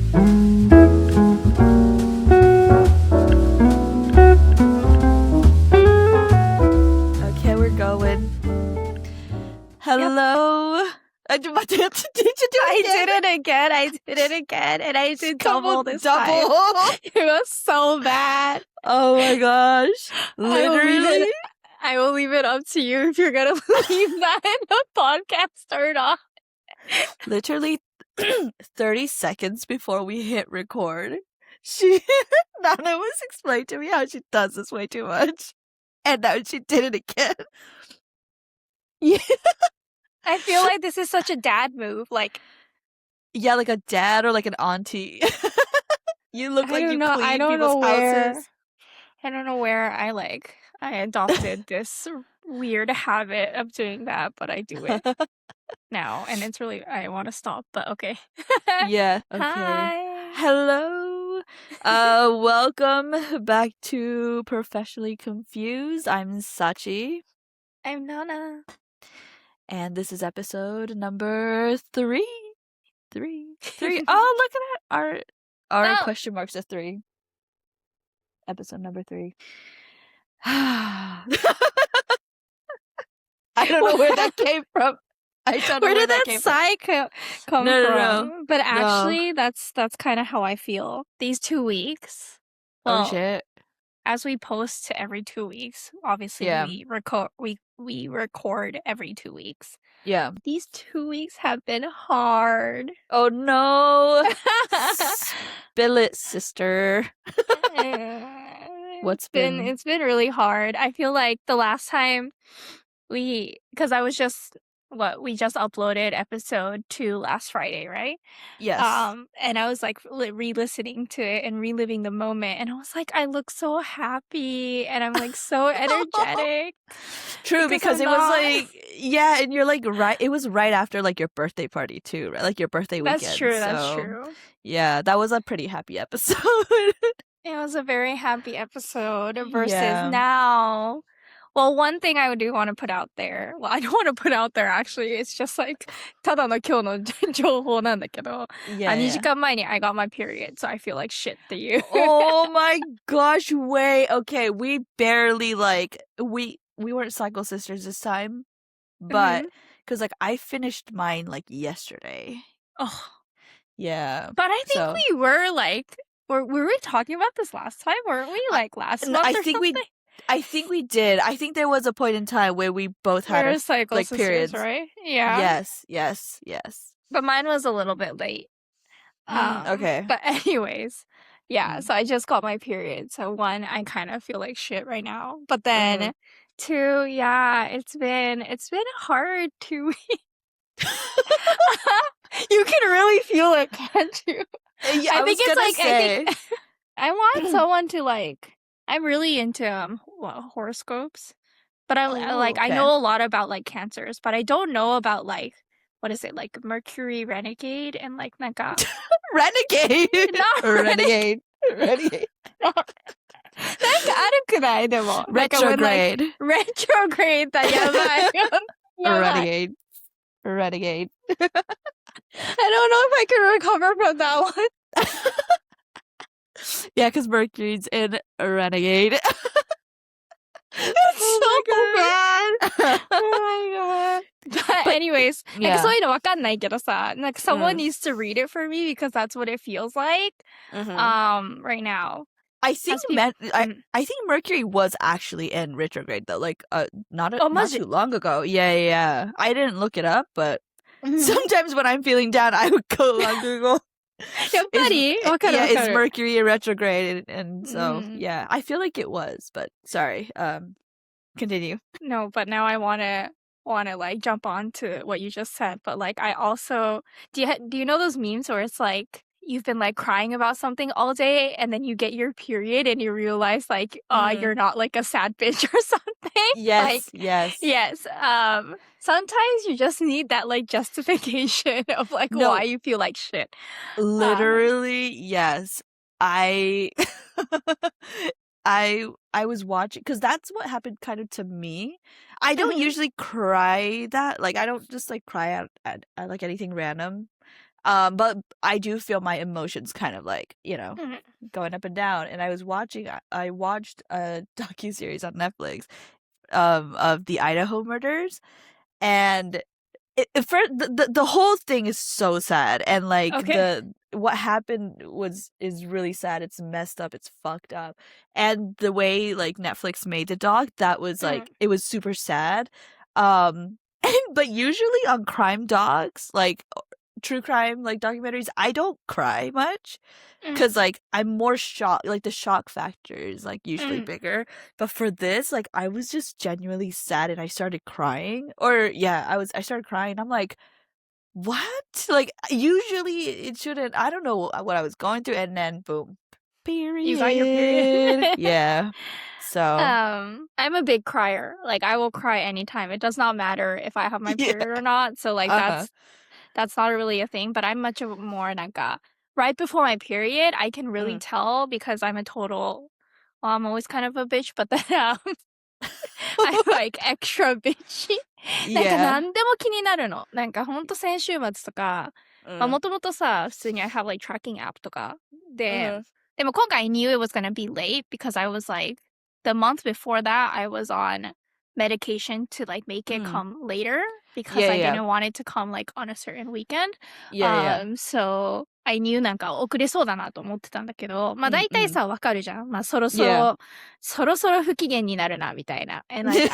Okay, we're going. Hello. Did you do it I again? did it again, and I did double this time. Double. It was so bad. Oh my gosh. Literally. I will leave it up to you if you're gonna leave that in the podcast or not. Literally 30 seconds before we hit record, Nana was explaining to me how she does this way too much. And now she did it again. Yeah. I feel like this is such a dad move. Like, yeah, like a dad or like an auntie. You look like you clean I don't people's know where. houses. I don't know where I adopted this weird habit of doing that, but I do it now, and it's really I want to stop, but okay. Yeah. Okay. Hi. Hello. Welcome back to Professionally Confused. I'm Sachi. I'm Nana. And this is episode number 3. 3. Oh, look at that. Our question marks are 3. Episode number 3. I don't know where that came from. I don't know Where did that came sigh come from? No. But actually, that's kind of how I feel. These 2 weeks. Well, Oh shit. as we post every 2 weeks, obviously we record every 2 weeks. Yeah. These 2 weeks have been hard. Oh no. Spill it, sister. What's been? It's been really hard. I feel like the last time because I was just we just uploaded episode 2 last Friday, right? Yes. And I was like re-listening to it and reliving the moment, and I was like, I look so happy and I'm like so energetic. True, because it was like, yeah, and you're like it was right after like your birthday party too, right? Like your birthday weekend. That's true. That's true. Yeah, that was a pretty happy episode. It was a very happy episode versus now. Well, one thing I do want to put out there. Well, I don't want to put out there actually. It's just like ただの今日の情報なんだけど。Yeah. 2時間前に I got my period, so I feel like shit to you. Oh my gosh, wait. Okay, we barely we weren't cycle sisters this time. But cuz like I finished mine like yesterday. Oh. Yeah. But I think we were like were we talking about this last time? Weren't we like last month or something? I think we did. I think there was a point in time where we both had our cycle like sisters, periods, right? Yeah. Yes. But mine was a little bit late. Okay. But anyways, yeah. So I just got my period. So 1, I kind of feel like shit right now. But then 2, yeah, it's been hard 2 weeks. You can really feel it, can't you? Yeah, I think it's like I think I want someone to like. I'm really into horoscopes, but I know a lot about like cancers, but I don't know about like what is it like Mercury renegade and like renegade. Not renegade. Renegade. なんかあるくないでも retrograde. Retrograde だやばい Renegade. Renegade. I don't know if I can recover from that one. Yeah, because Mercury's in Renegade. It's so bad. Oh my god. But anyways, なんかそういうのわかんないけどさ、なんか someone needs to read it for me because that's what it feels like right now. I think I think Mercury was actually in retrograde though, like not too long ago. Yeah. I didn't look it up, but sometimes when I'm feeling down, I would go on Google. It's Mercury in retrograde, and so yeah, I feel like it was, but sorry. Continue. No, but now I wanna like jump on to what you just said, but like I also do you know those memes where it's like you've been like crying about something all day and then you get your period and you realize like you're not like a sad bitch or something. Yes. Sometimes you just need that like justification of like why you feel like shit. Literally, yes. I was watching because that's what happened kind of to me. I don't usually cry that, like I don't just like cry at like anything random. But I do feel my emotions kind of like, going up and down. And I watched a docuseries on Netflix of the Idaho murders, and the whole thing is so sad, and like Okay. what happened is really sad. It's messed up, it's fucked up, and the way like Netflix made the doc, that was like it was super sad. But usually on crime docs, like true crime like documentaries, I don't cry much because like I'm more shocked, like the shock factor is like usually bigger. But for this, like I was just genuinely sad and I started crying. Or yeah, I started crying. I'm like, what? Like usually it shouldn't. I don't know what I was going through, and then boom, period. You got your period. Yeah. So I'm a big crier. Like I will cry anytime. It does not matter if I have my period or not. So like that's not really a thing. But I'm much of more nanka right before my period. I can really tell because I'm a total. Well, I'm always kind of a bitch, but then I'm like extra bitchy. なんか yeah. 何でも気になるの。なんかほんと先週末とか、まあもともとさ、普通に I have like tracking app とか。で、でも今回 I knew it was gonna be late because I was like, the month before that I was on medication to like make it come later because I didn't want it to come like on a certain weekend. So I knew なんか遅れそうだなと思ってたんだけど、まあ大体さ、わかるじゃん。まあそろそろ不機嫌になるなみたいな。And like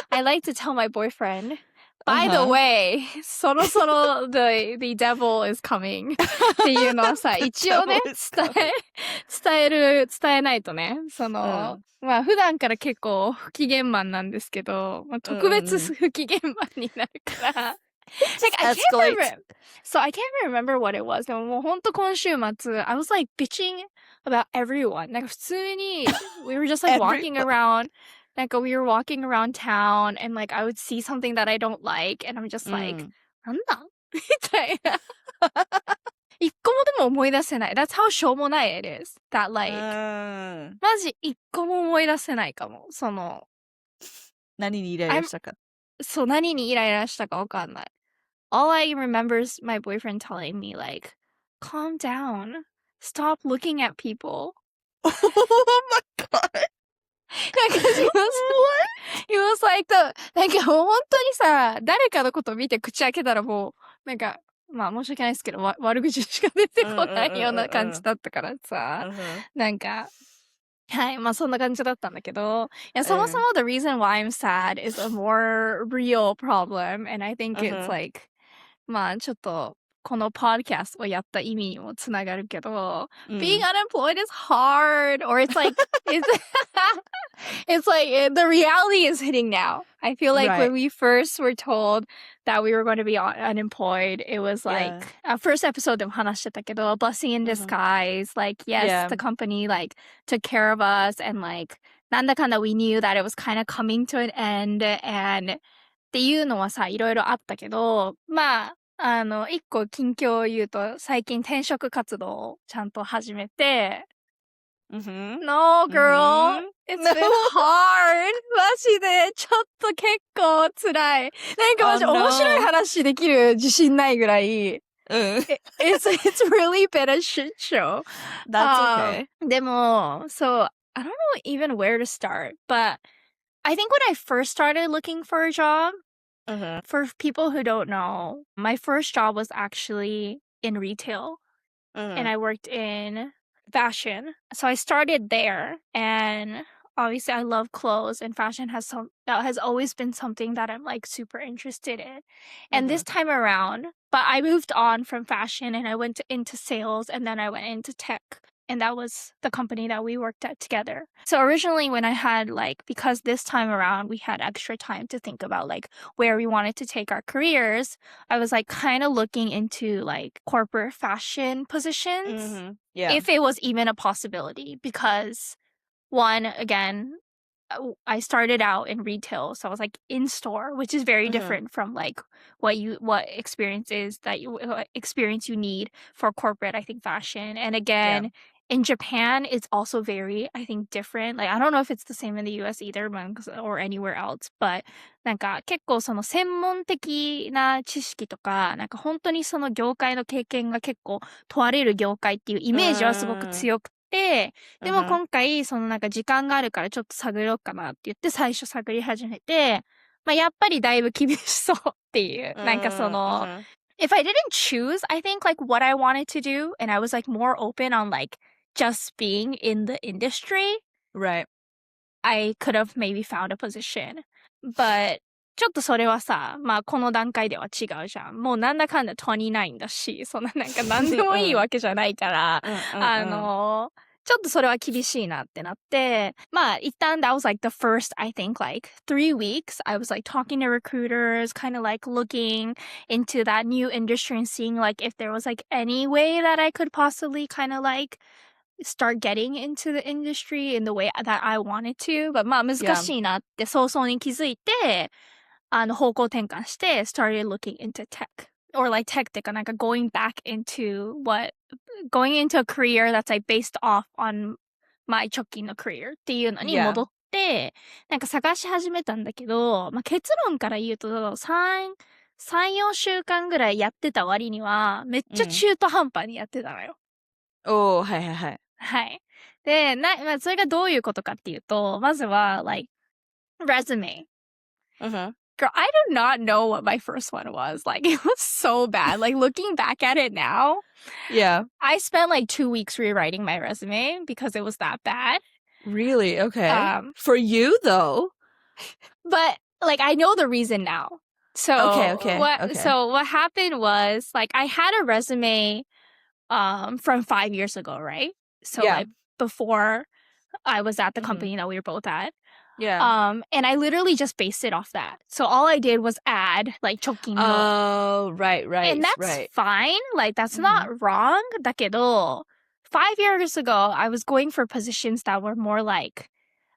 I like to tell my boyfriend, by the way, そろそろ the devil is coming っていうのはさ、一応ね、伝えないとね、まあ普段から結構不機嫌マンなんですけど、まあ、特別不機嫌マンになるから、like I can't remember what it was. でももうほんと今週末、I was like bitching about everyone. なんか普通に、we were just like walking around, like we were walking around town and like I would see something that I don't like and I'm just like, なんだみたいな。一個もでも思い出せない。That's how しょうもない it is. That like, マジ一個も思い出せないかも。何にイライラしたか。そう、何にイライラしたかわかんない。All I remember is my boyfriend telling me like, calm down. Stop looking at people. Oh my god. He was like, なんかもう本当にさ、誰かのこと見て口開けたらもう、なんか、まあ申し訳ないですけど、悪口しか出てこないような感じだったからさ、なんか、はい、まあそんな感じだったんだけど、いや、そもそも the reason why I'm sad is a more real problem, and I think it's like, まあちょっと、この podcast をやった意味にもつながるけど、being unemployed is hard, or it's like, it's like the reality is hitting now. I feel like when we first were told that we were going to be unemployed, it was like, first episode でも話してたけど、blessing in disguise, like, yes, the company like took care of us and like, なんだかんだ we knew that it was kind of coming to an end and っていうのはさ、いろいろあったけど、まあ、一個近況を言うと、最近転職活動をちゃんと始めて、No, girl. It's been hard. マジで、ちょっと結構辛い。なんかマジ面白い話できる自信ないぐらい。It's really been a shit show. That's okay. でも、so, I don't know even where to start, but I think when I first started looking for a job, for people who don't know, my first job was actually in retail. And I worked in fashion. So I started there, and obviously I love clothes, and fashion has always been something that I'm like super interested in. And this time around, but I moved on from fashion and I went into sales, and then I went into tech. And that was the company that we worked at together. So originally when I had like, because this time around we had extra time to think about like where we wanted to take our careers, I was like kind of looking into like corporate fashion positions. If it was even a possibility, because one, again, I started out in retail, so I was like in store, which is very different from like what experience you need for corporate, I think, fashion. And again, in Japan, it's also very, I think, different. Like, I don't know if it's the same in the US either, or anywhere else, but なんか結構その専門的な知識とか、なんか本当にその業界の経験が結構問われる業界っていうイメージはすごく強くて、でも今回そのなんか時間があるからちょっと探ろうかなって言って最初探り始めて、まあやっぱりだいぶ厳しそうっていう、なんかその、if I didn't choose, I think like what I wanted to do, and I was like more open on like just being in the industry, Right. I could have maybe found a position. But ちょっとそれはさ、まあこの段階では違うじゃん。もうなんだかんだ29だし、そんななんか何でもいいわけじゃないから、ちょっとそれは厳しいなってなって、まあ一旦 that was like the first, I think like 3 weeks, I was like talking to recruiters, kind of like looking into that new industry and seeing like if there was like any way that I could possibly kind of like start getting into the industry in the way that I wanted to. But まあ難しいなって早々に気づいて、方向転換して started looking into tech. Or like tech ってかなんかgoing back going into a career that's like based off on my 直近の career っていうのに戻って、なんか探し始めたんだけど、まあ、結論から言うと3、4週間ぐらいやってた割には、めっちゃ中途半端にやってたのよ。はいはいはい。はい。で、まあ、それがどういうことかっていうと、まずは、like, resume. Girl, I do not know what my first one was. Like, it was so bad. Like, looking back at it now, Yeah. I spent like 2 weeks rewriting my resume because it was that bad. Really? Okay. For you, though. But, like, I know the reason now. So, Okay. So, what happened was, like, I had a resume from 5 years ago, right? So, like, before I was at the company that we were both at. Yeah. And I literally just based it off that. So all I did was add like chokin no. Oh, right. And that's fine. Like that's not wrong. だけど, 5 years ago, I was going for positions that were more like,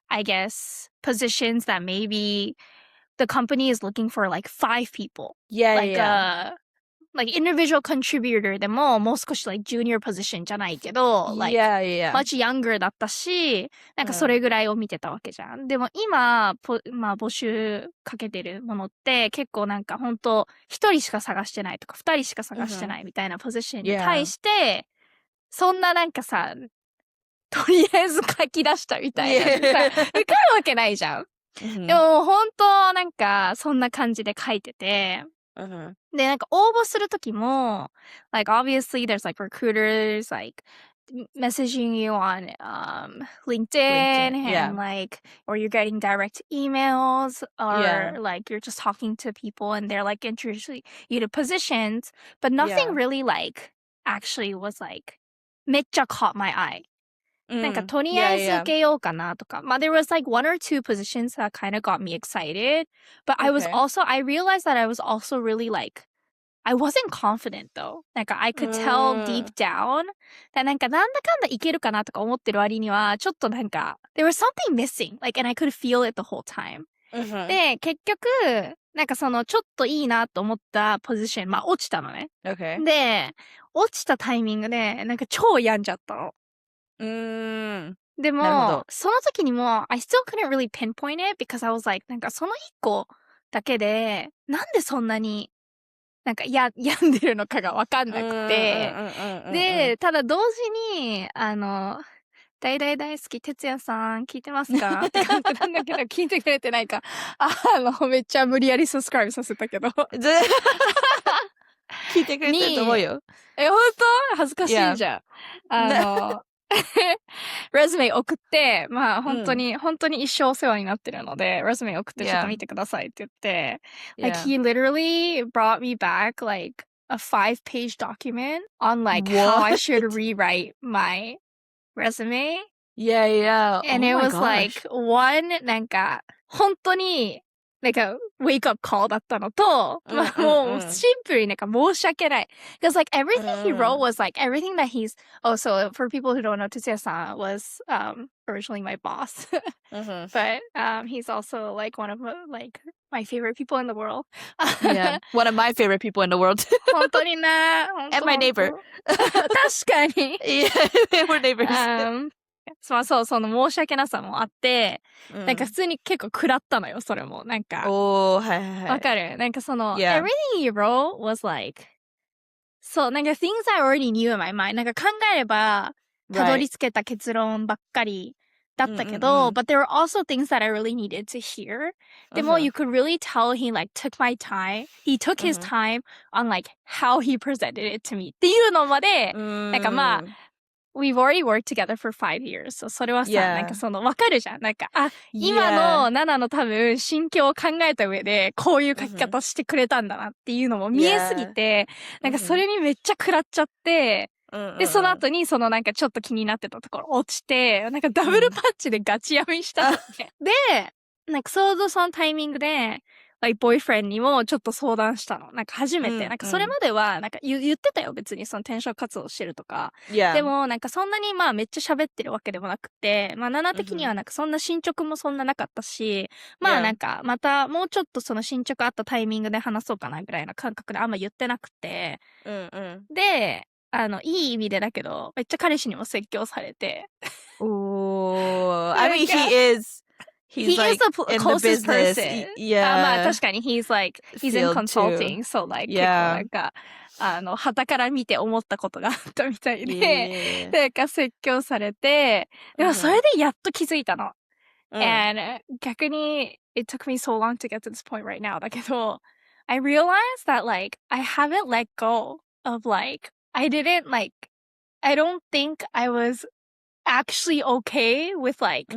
I guess, positions that maybe the company is looking for like 5 people. Like individual contributor でももう少し like junior position じゃないけど、like much younger だったし、なんかそれぐらいを見てたわけじゃん。でも今、まあ募集かけてるものって結構なんか本当一人しか探してないとか二人しか探してないみたいなポジションに対して、そんななんかさ、とりあえず書き出したみたいなさ、受かるわけないじゃん。でも本当なんかそんな感じで書いてて、で、なんか応募するときも、like obviously there's like recruiters like messaging you on LinkedIn and like, or you're getting direct emails or like you're just talking to people and they're like introducing you to positions, but nothing really like actually was like めっちゃ caught my eye. なんかとりあえず受けようかなとか。まあ there was like 1 or 2 positions that kind of got me excited. But I realized that I was also really like, I wasn't confident though. なんか I could tell deep down that なんかなんだかんだいけるかなとか思ってる割には、ちょっとなんか、there was something missing. Like, and I could feel it the whole time. で、結局、なんかそのちょっといいなと思ったポジション、まあ落ちたのね。で、落ちたタイミングで、なんか超病んじゃったの。でも、その時にも、I still couldn't really pinpoint it because I was like, なんかその一個だけで、なんでそんなに、なんか病んでるのかがわかんなくて、で、ただ同時に、大好き、哲也さん、聞いてますかって感じなんだけど、聞いてくれてないか。めっちゃ無理やりサスクライブさせたけど。聞いてくれてると思うよ。本当恥ずかしいじゃん。レズメ送って、まあ本当に一生お世話になってるので、レズメ送ってちょっと見てくださいって言って、like he literally brought me back like a 5-page document on like how I should rewrite my resume. And it was like one なんか本当になんか wake up call だったのと、まあもうシンプルになんか申し訳ない。Because like everything he wrote was like everything that he's, so for people who don't know, Tetsuya-san was originally my boss. But he's also like one of like my favorite people in the world. Yeah. One of my favorite people in the world. 本当にね。And my neighbor. 確かに。Yeah, we're neighbors. そう、その申し訳なさもあって、なんかうん。普通に結構食らったのよ、それも。なんか、おー、はいはいはい。わかる？なんかその、 Yeah. everything you wrote was like, そう、なんか things I already knew in my mind. なんか考えれば、たどり Right. 着けた結論ばっかりだったけうんうんど、うん。 but there were also things that I really needed to hear. でも、you could really tell he like took my time. He took his time on like how he presented it to me. っていうのまで、なんかまあ、we've already worked together for 5 years. So それはさ、 Yeah. なんかその、わかるじゃん。なんか、あ、 Yeah. 今のナナの多分、心境を考えた上で、こういう書き方してくれたんだなっていうのも見えすぎて、なんかそれにめっちゃ食らっちゃって、で、その後にそのなんかちょっと気になってたところ落ちて、なんかダブルパンチでガチやみしたのね。で、なんかちょうどそのタイミングで、like boyfriend にもちょっと相談したの。なんか初めて。なんかそれまでは、なんか言ってたよ、別にその転職活動してるとか。Yeah. でもなんかそんなにまあめっちゃ喋ってるわけでもなくて、まあ7的にはなんかそんな進捗もそんななかったし、まあなんかまたもうちょっとその進捗あったタイミングで話そうかなぐらいな感覚であんま言ってなくて。で、いい意味でだけど、めっちゃ彼氏にも説教されて。Oh, I mean, he like, is the in closest the business. person. Yeah. まあ確かに he's in consulting. So like, 結構なんか、傍から見て思ったことがあったみたいで、なんか説教されて、でもそれでやっと気づいたの。And 逆に、it took me so long to get to this point right now. だけど、I realized that like, I haven't let go of like, I don't think I was actually okay with like,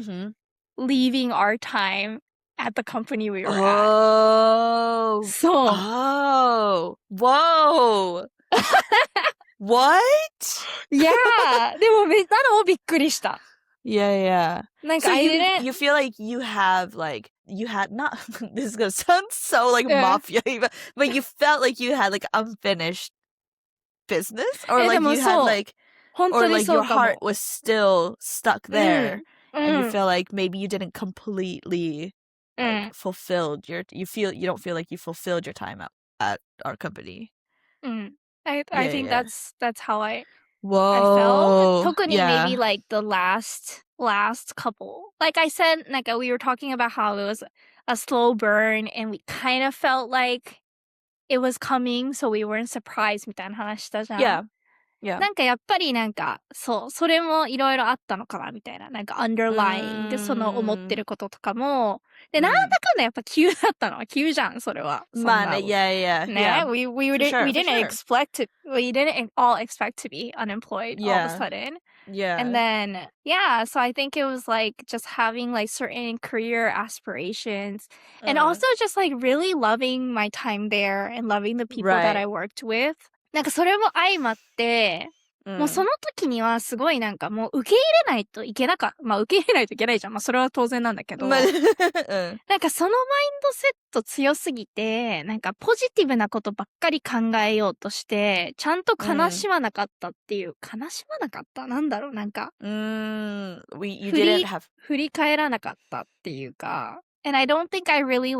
leaving our time at the company we were at. Oh. そう。Oh. Whoa. What? Yeah. でもなのもびっくりした。Yeah. なんか So I didn't... you feel like you have like, you had not, this is gonna sound so like mafia, but you felt like you had like unfinished business? Or like you had like, or like your heart was still stuck there and you feel like maybe you didn't completely like fulfilled you don't feel like you fulfilled your time at our company. I think that's how I Whoa. I felt. 特に maybe like the last couple. Like I said, like we were talking about how it was a slow burn and we kind of felt like it was coming, so we weren't surprised みたいな話したじゃん。Yeah. なんかやっぱりなんか、そう、それもいろいろあったのかなみたいな。なんか underlying その思ってることとかも。で、なんだかんだやっぱ急だったのは急じゃん、それは。まあね、yeah. ね、we didn't all expect to be unemployed all of a sudden. Yeah. And then, yeah, so I think it was like just having like certain career aspirations and also just like really loving my time there and loving the people that I worked with. なんかそれも相まって、もうその時にはすごいなんかもう受け入れないといけなかった。まあ受け入れないといけないじゃん。まあそれは当然なんだけど。なんかそのマインドセット強すぎて、なんかポジティブなことばっかり考えようとして、ちゃんと悲しまなかったっていう、悲しまなかったなんだろうなんか。振り返らなかったっていうか。And I don't think I really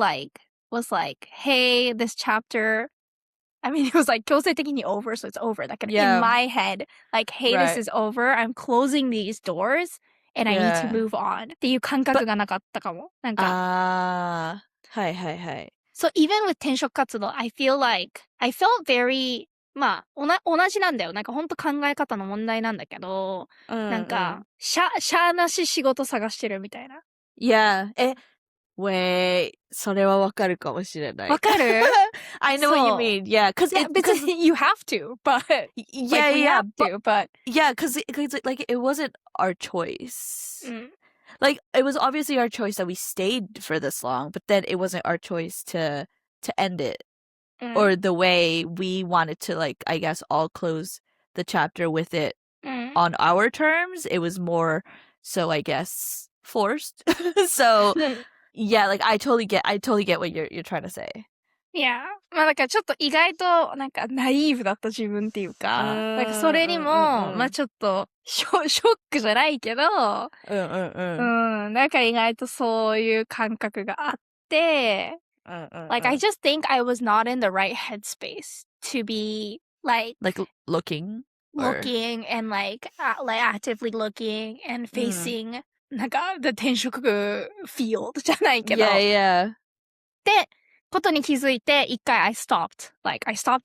was like, hey, this chapter, I mean, it was like 強制的に over, so it's over. Like in my head, like, hey, this is over. I'm closing these doors and I need to move on. っていう感覚がなかったかも。なんか。はい。So even with 転職活動, I felt very, まあ、同じなんだよ。なんかほんと考え方の問題なんだけど、なんか、しゃなし仕事探してるみたいな。Wait, それはわかるかもしれない。わかるI know what you mean. Yeah, because you have to, but because like it wasn't our choice. Like it was obviously our choice that we stayed for this long, but then it wasn't our choice to end it or the way we wanted to, like, I guess all close the chapter with it on our terms. It was more so, I guess, forced. So yeah, like I totally get what you're trying to say. Yeah. まあだからちょっと意外となんかナイーブだった自分っていうか、なんかそれにも、まあちょっとショックじゃないけど、なんか意外とそういう感覚があって、Like, I just think I was not in the right headspace to be, like looking and, like actively looking and facing, なんか、the 転職 field じゃないけど。Yeah. ってことに気づいて、一回 I stopped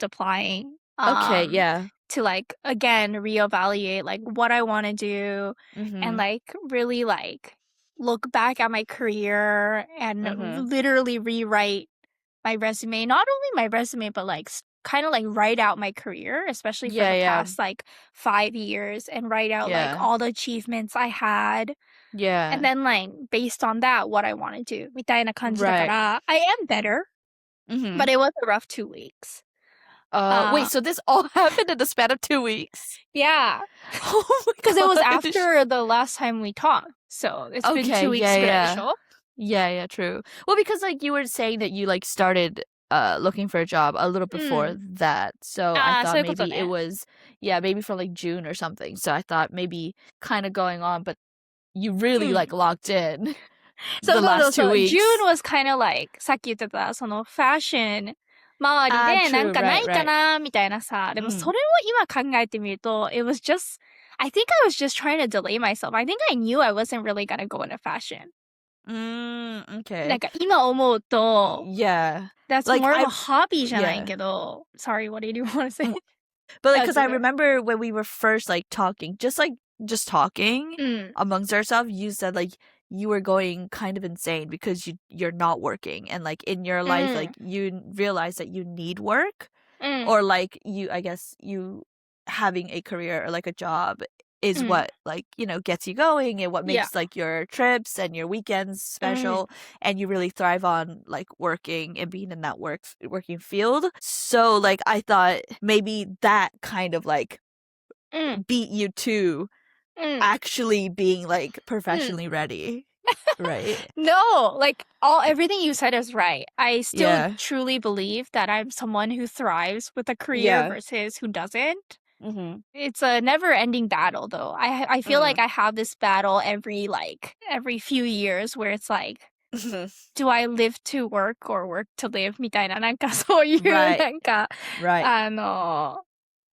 applying. Okay, yeah. To, like, again, reevaluate, like, what I want to do and, like, really, like, look back at my career and literally rewrite my resume. Not only my resume, but, like, kind of, like, write out my career, especially for the past, like, 5 years, and write out, like, all the achievements I had. Yeah. And then, like, based on that, what I want to do. みたいな感じだから、I am better. But it was a rough 2 weeks. Wait, so this all happened in the span of 2 weeks? Yeah. Oh my Because it was after the last time we talked. So it's been 2 weeks. Yeah, true. Well, because, like, you were saying that you, like, started looking for a job a little before that. So I thought maybe it was, maybe from, like, June or something. So I thought maybe kind of going on, but you really, like, locked in the last 2 weeks. June was kind of like, さっき言ってた、その、ファッション周りでなんかないかなみたいなさ。でもそれを今考えてみると、it was just, I think I was just trying to delay myself. I think I knew I wasn't really gonna go into fashion. Okay. なんか今思うと、that's like, more of a hobby じゃないけど。Sorry, what did you want to say? But, like, because I remember when we were first, like, talking, just talking amongst ourselves, you said, like, you were going kind of insane because you're not working, and, like, in your life, like, you realize that you need work, or, like, I guess you having a career or, like, a job is what, like, you know, gets you going, and what makes like your trips and your weekends special, and you really thrive on, like, working and being in that working field. So, like, I thought maybe that kind of, like, beat you to actually being, like, professionally ready. Right? No, like, everything you said is right. I still truly believe that I'm someone who thrives with a career versus who doesn't. It's a never-ending battle, though. I feel like I have this battle every few years where it's like, do I live to work or work to live? みたいな、なんかそういう、なんか、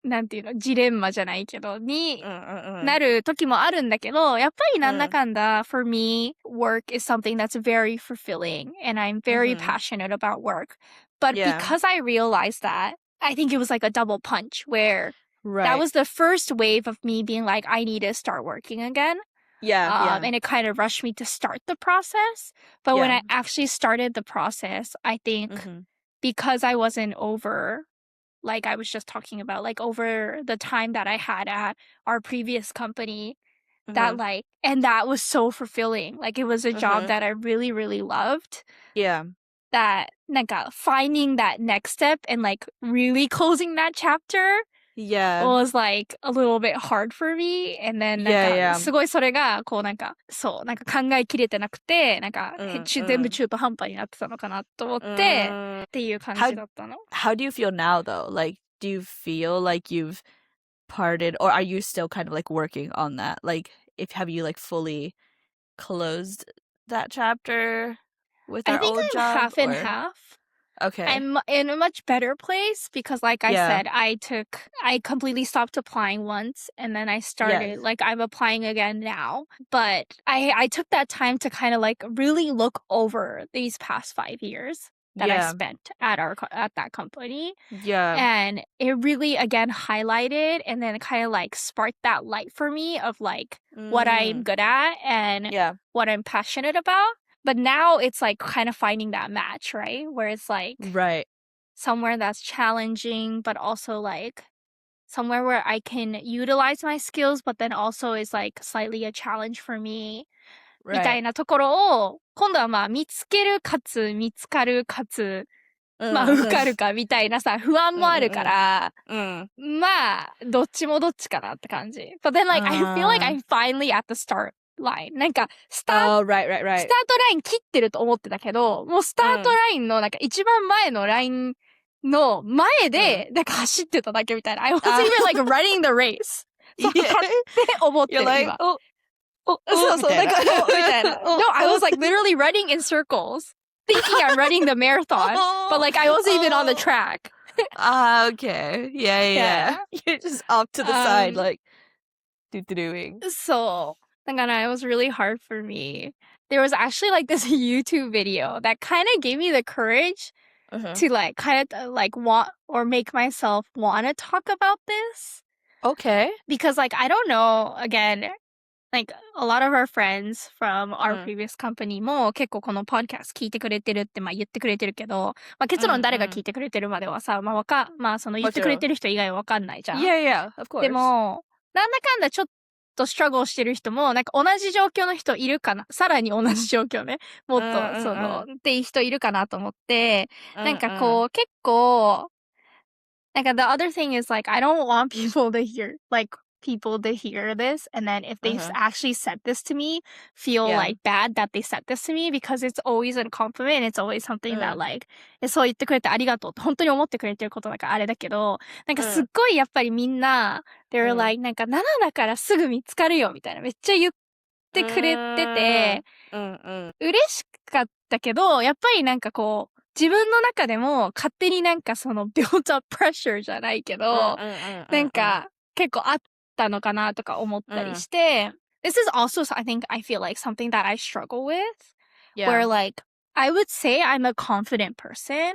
なんていうの、ジレンマじゃないけど、になる時もあるんだけど、やっぱりなんだかんだ、for me, work is something that's very fulfilling, and I'm very passionate about work. But because I realized that, I think it was like a double punch where that was the first wave of me being like, I need to start working again. And it kind of rushed me to start the process. But when I actually started the process, I think because I wasn't over, like I was just talking about, like over the time that I had at our previous company, that like, and that was so fulfilling. Like, it was a job that I really, really loved. That, なんか finding that next step and, like, really closing that chapter was, like, a little bit hard for me. And then, なんかすごいそれが、こうなんか、そう、なんか考えきれてなくて、なんか、全部中途半端になってたのかなと思って、っていう感じだったの。How do you feel now, though? Like, do you feel like you've parted, or are you still kind of, like, working on that? Like, have you, like, fully closed that chapter with our old job? I think I'm half and half. Okay. I'm in a much better place because, like I said, I completely stopped applying once, and then I started, like, I'm applying again now. But I took that time to kind of, like, really look over these past 5 years that I spent at that company. And it really, again, highlighted and then kind of, like, sparked that light for me of, like, what I'm good at and what I'm passionate about. But now it's, like, kind of finding that match, right? Where it's, like, somewhere that's challenging, but also, like, somewhere where I can utilize my skills, but then also is, like, slightly a challenge for me. みたいなところを、今度はまあ、見つけるかつ、見つかるかつ、まあ、受かるかみたいなさ、不安もあるから、まあ、どっちもどっちかなって感じ。But then, like, I feel like I'm finally at the start line. なんか、スタートライン切ってると思ってたけど、もうスタートラインの、なんか一番前のラインの前で、なんか走ってただけみたいな。I wasn't even, like, running the race. そうって思ってる、今。そうそう、なんか、みたいな。No, I was, like, literally running in circles. thinking I'm running the marathon, but like I wasn't even on the track. Okay. Yeah. You're just off to the side, like doing. So, it was really hard for me. There was actually like this YouTube video that kind of gave me the courage to like kind of like want or make myself want to talk about this. Okay. Because like I don't know, again, like a lot of our friends from our previous company も結構この podcast 聞いてくれてるって言ってくれてるけど、結論誰が聞いてくれてるまではさ、その言ってくれてる人以外はわかんないじゃん。Yeah, of course. でも、なんだかんだちょっとストラゴルしてる人も、なんか同じ状況の人いるかな。さらに同じ状況ね。もっと、っていう人いるかなと思って、なんかこう、結構、なんか the other thing is like, I don't want people to hear this, and then if they actually said this to me, feel like bad that they said this to me, because it's always a compliment, it's always something that like, そう言ってくれてありがとうって本当に思ってくれてることだからあれだけど、なんかすっごいやっぱりみんな、they're like, なんか7だからすぐ見つかるよみたいなめっちゃ言ってくれてて、嬉しかったけど、やっぱりなんかこう、自分の中でも勝手になんかその built up pressure じゃないけど、なんか結構あったのかなとか思ったりして、this is also, I feel like something that I struggle with, where like, I would say I'm a confident person,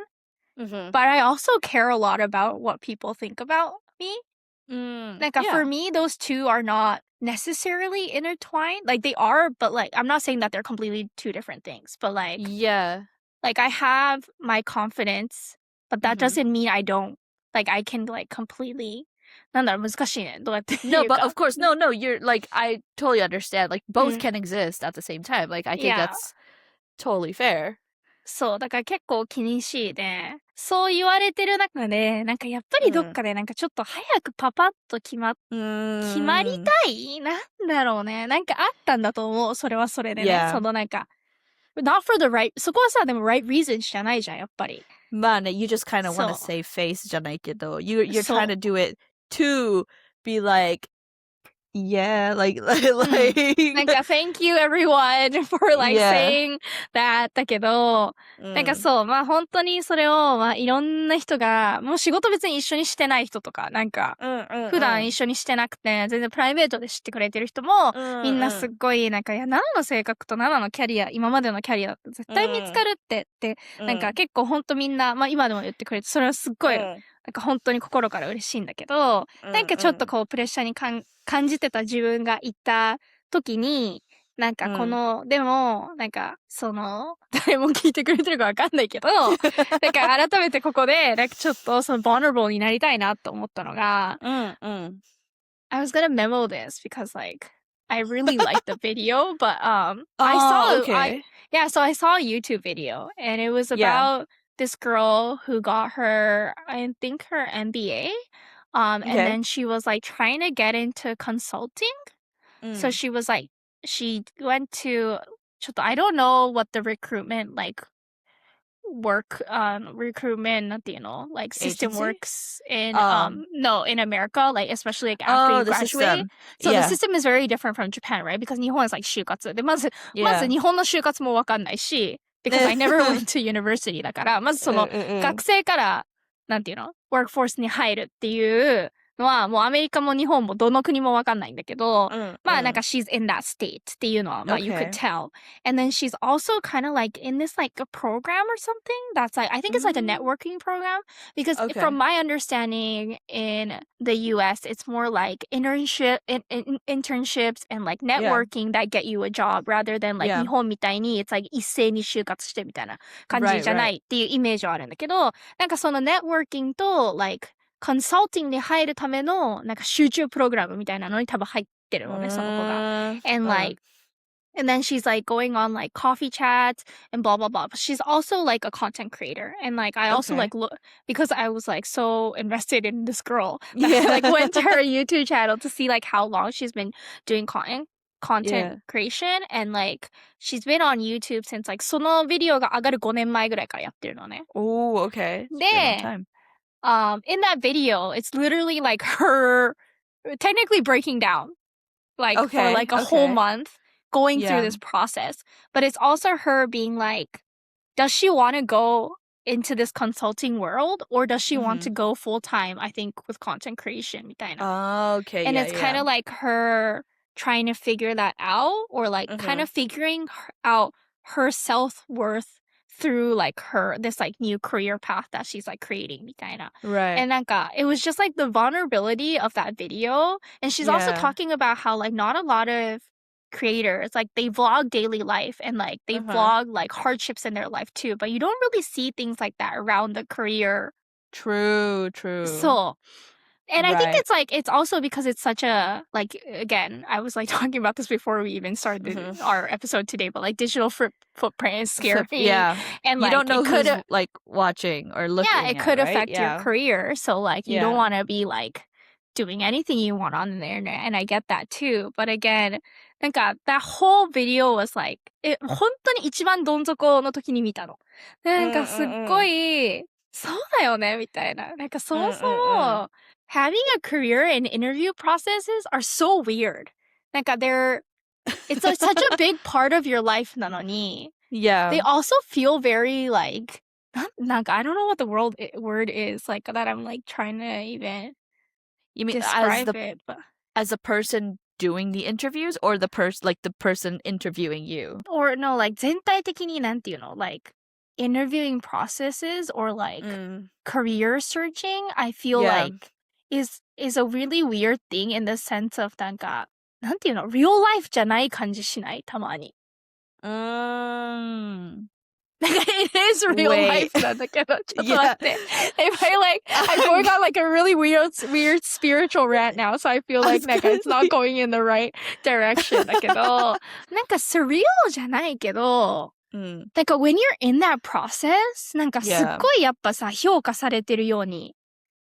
but I also care a lot about what people think about me. なんか for me, those two are not necessarily intertwined. Like they are, but like, I'm not saying that they're completely two different things, but like, like I have my confidence, but that doesn't mean I don't, like I can like completely, なんだろう、難しいね。どうやって言うか。 No, but of course, no, you're like, I totally understand. Like both can exist at the same time. Like I think that's totally fair. そう、だから結構気にしいで、そう言われてる中で、なんかやっぱりどっかでなんかちょっと早くパパッと決まりたい？なんだろうね。なんかあったんだと思う。それはそれでね。そのなんか、not for the right, そこはさ、でも right reasons じゃないじゃん、やっぱり。まあね、you just kind of want to save face じゃないけど、you're trying to do it to be like, yeah, like, なんか thank you everyone for like saying that だけど、なんかそう、本当にそれを、いろんな人が、もう仕事別に一緒にしてない人とか、なんか、普段一緒にしてなくて、全然プライベートで知ってくれてる人も、みんなすっごい、なんか、いや、ナナの性格とナナのキャリア、今までのキャリアだって絶対見つかるって、なんか結構本当みんな、今でも言ってくれて、それはすっごい、なんか本当に心から嬉しいんだけど、なんかちょっとこうプレッシャーに感じてた自分がいた時に、なんかこの、でも、なんかその、誰も聞いてくれてるかわかんないけど、なんか改めてここで、なんかちょっとその vulnerable になりたいなと思ったのが、I was gonna memo this because like, I really liked the video, but I saw a YouTube video and it was about this girl who got her, I think her MBA, and then she was like trying to get into consulting. So she was like, she went to, I don't know what the recruitment like recruitment, なんていうの? Like system works in in America, like especially like after you graduate. So the system is very different from Japan, right? Because 日本 is like 就活で、まず日本の就活もわかんないし、because I never went to university だから、まずその学生からなんていうの? workforce に入るっていうのはもうアメリカも日本もどの国もわかんないんだけど、なんか she's in that state っていうのはyou could tell. And then she's also kind of like in this like a program or something that's like, I think it's like a networking program, because from my understanding in the US, it's more like internships and like networking that get you a job rather than like 日本みたいに it's like 一斉に就活してみたいな感じじゃないっていうイメージはあるんだけど、なんかその networking と likeコンサルティングに入るためのなんか集中プログラムみたいなのに多分入ってるのね、その子が。And like, and then she's like going on like coffee chats and blah blah blah. But she's also like a content creator. And like I also like look, because I was like so invested in this girl that I like went to her YouTube channel to see like how long she's been doing content creation, and like she's been on YouTube since like そのビデオが上がる5年前ぐらいからやってるのね。Oh, okay. で、in that video, it's literally like her technically breaking down, like for like a whole month going through this process. But it's also her being like, does she want to go into this consulting world or does she want to go full time, I think, with content creation みたいな. Okay, And yeah, it's yeah. kind of like her trying to figure that out or like kind of figuring out her self-worth through like this like new career path that she's like creating みたいな. Right. And it was just like the vulnerability of that video. And she's also Yeah. talking about how like not a lot of creators like they vlog daily life and like they vlog like hardships in their life too, but you don't really see things like that around the career. True. So, and I think Right. it's like it's also because it's such a like again I was like talking about this before we even started our episode today, but like digital footprint is scary. Yeah. And you like don't know it could who's like watching or looking yeah, it at, could right? affect your career. So like you don't Yeah. want to be like doing anything you want on the internet, and I get that too. But again, なんか that whole video was like 本当に一番どん底の時に見たの。なんかすっごいそうだよねみたいな。なんかそもそも having a career and interview processes are so weird. なんかit's like such a big part of your life なのに Yeah. they also feel very like I don't know what the word is like that I'm like trying to even You mean describe it, but as a person doing the interviews or the person interviewing you? or no, like 全体的になんていうの like interviewing processes or like career searching, I feel like is a really weird thing in the sense of なんていうの real life じゃない感じしないたまに. It is real life なんだけど、ちょっと待って。If I'm going on like a really weird spiritual rant now, so I feel like it's not going in the right direction だけど、なんか surreal じゃないけど、なんか when you're in that process, なんかすっごいやっぱさ、評価されてるように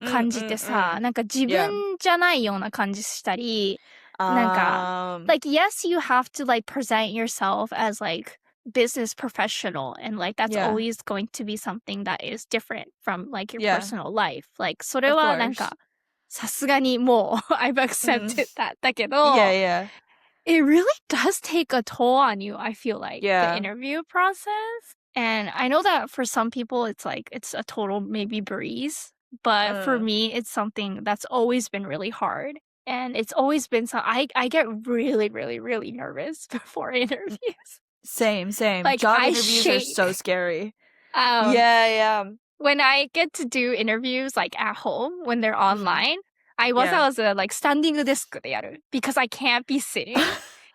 感じてさ、なんか自分じゃないような感じしたり、なんか、like yes, you have to like present yourself as like business professional and like that's always going to be something that is different from like your personal life. Like それはなんかさすがにもう I've accepted that だけど it really does take a toll on you, I feel like, the interview process. And I know that for some people it's like it's a total maybe breeze, but for me it's something that's always been really hard. And it's always been I get really, really, really nervous before interviews. Same. Like, Job interviews are so scary. When I get to do interviews like at home when they're online, I was like standing desk でやる because I can't be sitting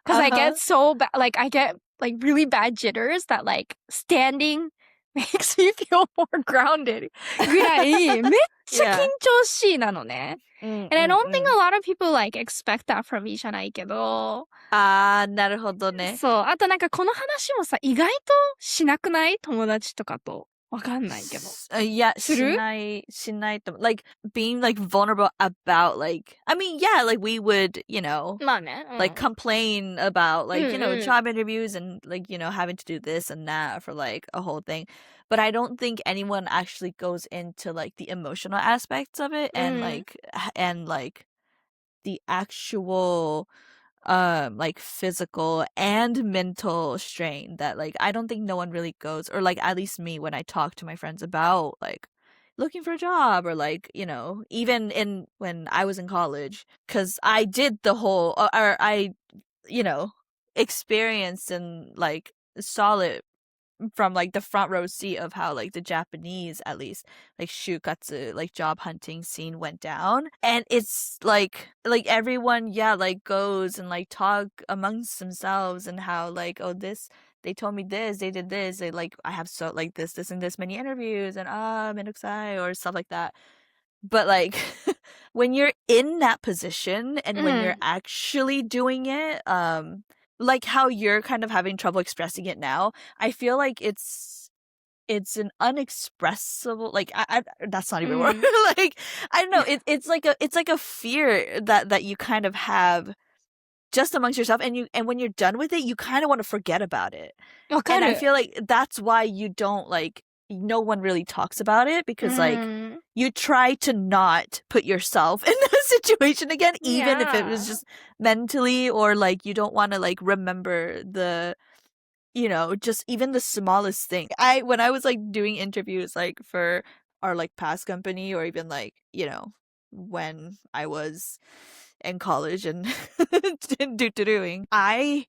because I get so bad, like I get like really bad jitters that like standing makes me feel more grounded ぐらいめっちゃ緊張しいなのね。And I don't think a lot of people like expect that from me じゃないけど。なるほどね。そう。あとなんかこの話もさ、意外としなくない友達とかと。わかんないけど。Yeah, しないと。Like, being like vulnerable about like, I mean, yeah, like we would, you know, まあね。like complain about like, you know, job interviews and like, you know, having to do this and that for like a whole thing. But I don't think anyone actually goes into like the emotional aspects of it and like the actual like physical and mental strain that like I don't think no one really goes, or like at least me when I talk to my friends about like looking for a job or like, you know, even when I was in college, because I did the whole or I, you know, experienced and like saw it from like the front row seat of how like the Japanese at least like shukatsu like job hunting scene went down, and it's like everyone like goes and like talk amongst themselves and how like, oh, this they told me this, they did this, they like I have so like this and this many interviews and menukusai or stuff like that. But like when you're in that position and when you're actually doing it, like how you're kind of having trouble expressing it now, I feel like it's an unexpressible, like I that's not even a word. Like I don't know, it's like a fear that you kind of have just amongst yourself, and when you're done with it, you kind of want to forget about it. And I feel like that's why you don't like, no one really talks about it, because like you try to not put yourself in the situation again, even if it was just mentally, or like you don't want to like remember the just even the smallest thing. When I was like doing interviews like for our like past company, or even like, when I was in college and doing, I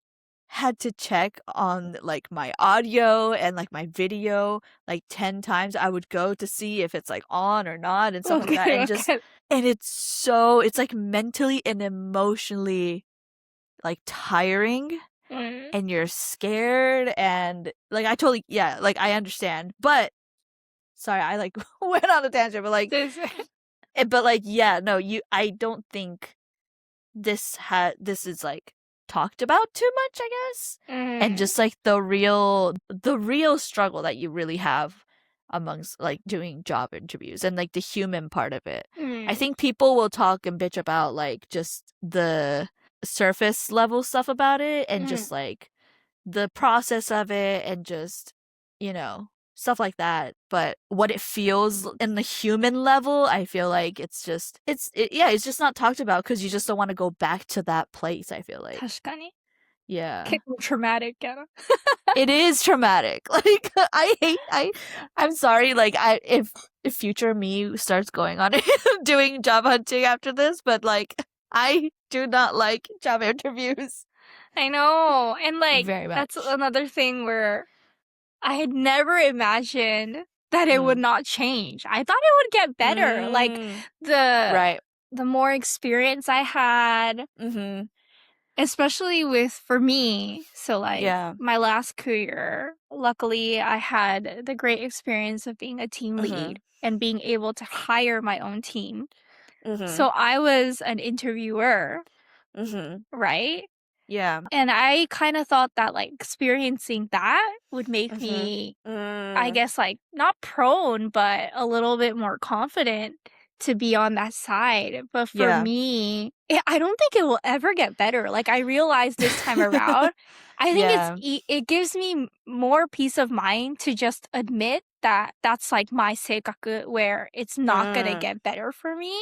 had to check on like my audio and like my video like 10 times. I would go to see if it's like on or not and stuff like that. And it's like mentally and emotionally like tiring, and you're scared, and like I understand. But sorry, I like went on a tangent, but like I don't think this is like talked about too much, I guess. And just like the real struggle that you really have amongst like doing job interviews, and like the human part of it. I think people will talk and bitch about like just the surface level stuff about it, and just like the process of it, and just stuff like that. But what it feels in the human level, I feel like it's just it's not talked about, because you just don't want to go back to that place, I feel like. 確かに。 Yeah, 結構 traumatic やな。 it is traumatic. Like I'm sorry, like if future me starts going on doing job hunting after this, but like I do not like job interviews. I know. And like, Very much. that's another thing where I had never imagined that it would not change. I thought it would get better. Like the more experience I had, especially for me. So like my last career, luckily I had the great experience of being a team lead and being able to hire my own team. So I was an interviewer, right? Yeah. And I kind of thought that like experiencing that would make me, I guess, like not prone, but a little bit more confident to be on that side. But for me, I don't think it will ever get better. Like I realized this time around, I think it gives me more peace of mind to just admit that that's like my seikaku, where it's not gonna get better for me.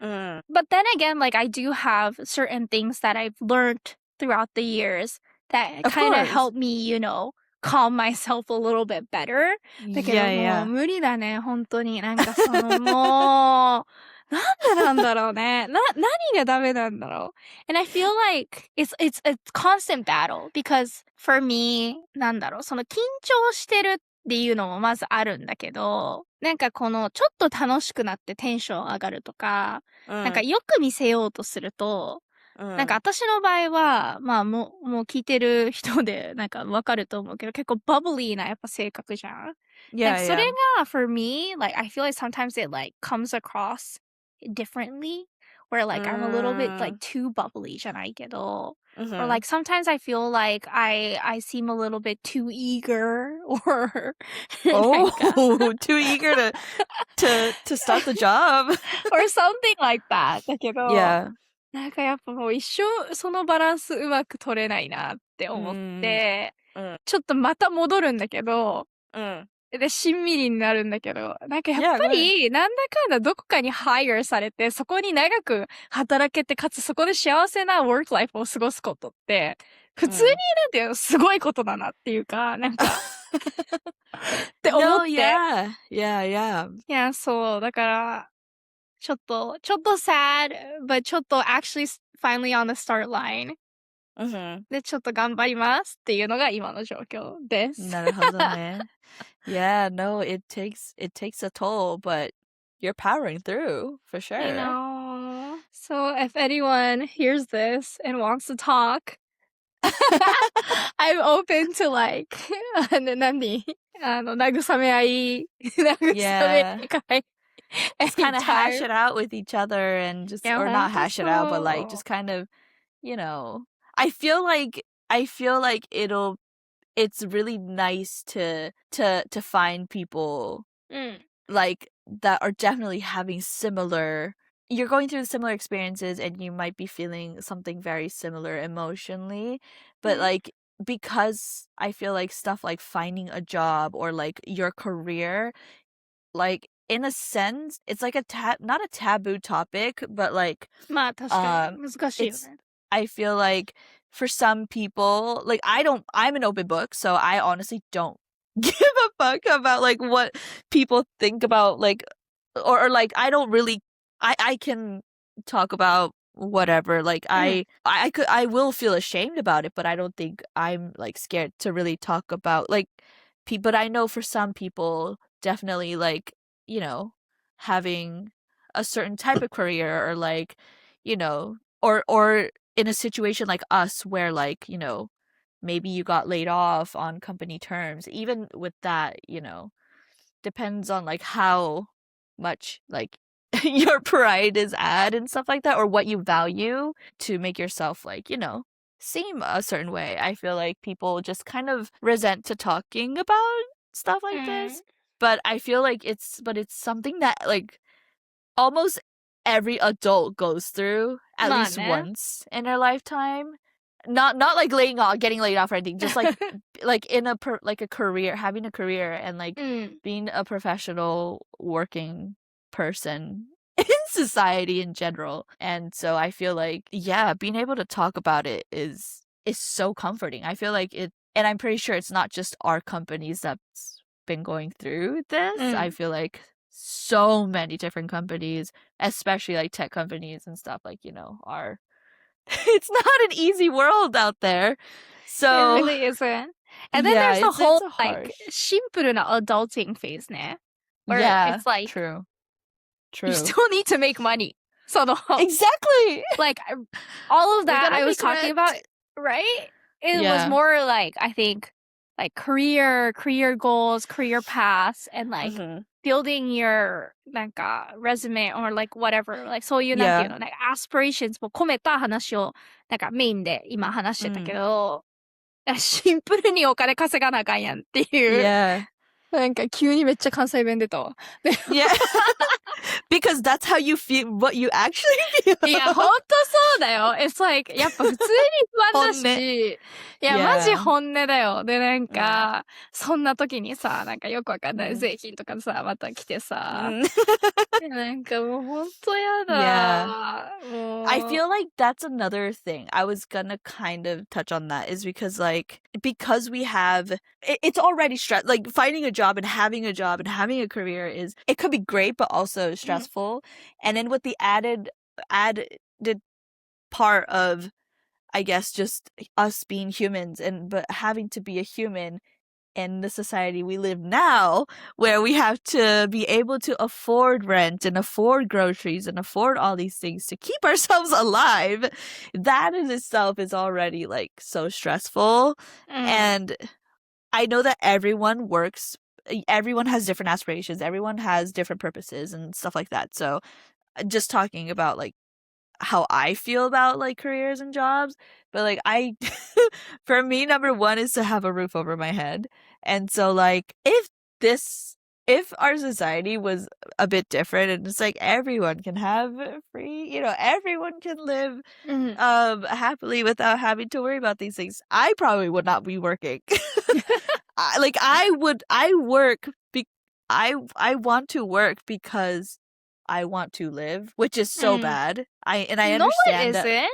But then again, like I do have certain things that I've learned throughout the years that kind of help me, calm myself a little bit better. だけどもう無理だね、本当に。なんかもう、なんでなんだろうね。何がダメなんだろう。And I feel like it's a constant battle, because for me, なんだろう、その緊張してるっていうのもまずあるんだけど、なんかこのちょっと楽しくなってテンション上がるとか、なんかよく見せようとすると、なんか私の場合は、まあもう聞いてる人でなんかわかると思うけど、結構バブリーなやっぱ性格じゃん。なんかそれが for me, like I feel like sometimes it like comes across differently, where like I'm a little bit like too bubbly じゃないけど、or like sometimes I feel like I seem a little bit too eager, or too eager to start the job or something like that. だけど、なんかやっぱもう一生そのバランスうまく取れないなって思って、ちょっとまた戻るんだけど、で、しんみりになるんだけど、なんかやっぱり、なんだかんだどこかに hire されて、そこに長く働けて、かつそこで幸せな work life を過ごすことって、普通になんていうの、すごいことだなっていうか、なんか、って思って。いや、そう、だから、ちょっと sad, but ちょっと actually finally on the start line. で、ちょっと頑張りますっていうのが今の状況です。なるほどね。Yeah, no, it takes a toll, but you're powering through, for sure. I know. So if anyone hears this and wants to talk, I'm open to like, 慰め合い、just kind of hash it out with each other, and just, or not hash it out, but like just kind of, I feel like it's really nice to find people like that are definitely having similar, you're going through similar experiences, and you might be feeling something very similar emotionally, but like, because I feel like stuff like finding a job or like your career, like in a sense, it's like not a taboo topic, but like, まあ確かに難しいよね。I feel like for some people, like I'm an open book, so I honestly don't give a fuck about like what people think about like or like I don't really I can talk about whatever like I will feel ashamed about it, but I don't think I'm like scared to really talk about like but I know for some people definitely like having a certain type of career or like or in a situation like us where like maybe you got laid off on company terms, even with that depends on like how much like your pride is at and stuff like that, or what you value to make yourself like seem a certain way. I feel like people just kind of resent to talking about stuff like this, but I feel like it's something that like almost every adult goes through at least once in their lifetime. Not like getting laid off or anything, just like like in a like a career, having a career and like being a professional working person in society in general. And so I feel like being able to talk about it is so comforting. I feel like it, and I'm pretty sure it's not just our companies that's been going through this. I feel like so many different companies, especially like tech companies and stuff, like are it's not an easy world out there. So it really isn't. And then there's the whole like simple adulting phase, ne? Where it's like true. You still need to make money. So exactly. Like all of that I was talking about, right? It was more like I think like career goals, career paths, and like building your なんか resume or like whatever, like そういうなんていうの、like aspirations も込めた話をなんかメインで今話してたけど、シンプルにお金稼がなあかんやんっていう。なんか急にめっちゃ関西弁出たわ。Yeah. Because that's how you feel, what you actually feel. いや、ほんとそうだよ。It's like, やっぱ普通に不安だし、いや、マジ本音だよ。で、なんか、そんな時にさ、なんかよくわかんない製品とかさ、また来てさ、なんかもうほんとやだ。I feel like that's another thing. I was gonna kind of touch on that is because we have, it's already stress, like finding a job and having a career it could be great, but also stressful. And then with the added part of, I guess, just us being humans but having to be a human in the society we live now, where we have to be able to afford rent and afford groceries and afford all these things to keep ourselves alive, that in itself is already like so stressful. And I know that everyone has different aspirations, everyone has different purposes and stuff like that. So just talking about like how I feel about like careers and jobs, but like for me, number one is to have a roof over my head. And so like if our society was a bit different and it's like everyone can have free, everyone can live happily without having to worry about these things, I probably would not be working. I want to work because I want to live, which is so bad. I understand No, it isn't.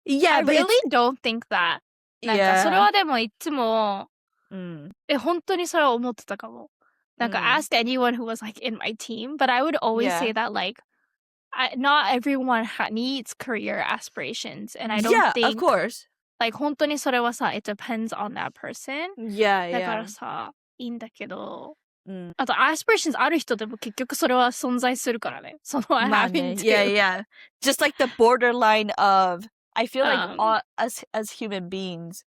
Yeah, I really don't think that. なんかそれはでもいつも、本当にそれは思ってたかも。なんかask anyone who was like in my team, but I would always say that like not everyone needs career aspirations, and I don't think, of course. Like 本当にそれはさ、it depends on that person. だからさ、いいんだけど。あと、aspirations ある人でも結局それは存在するからね。そのhaving to. Yeah. Just like the borderline of, I feel like as human beings.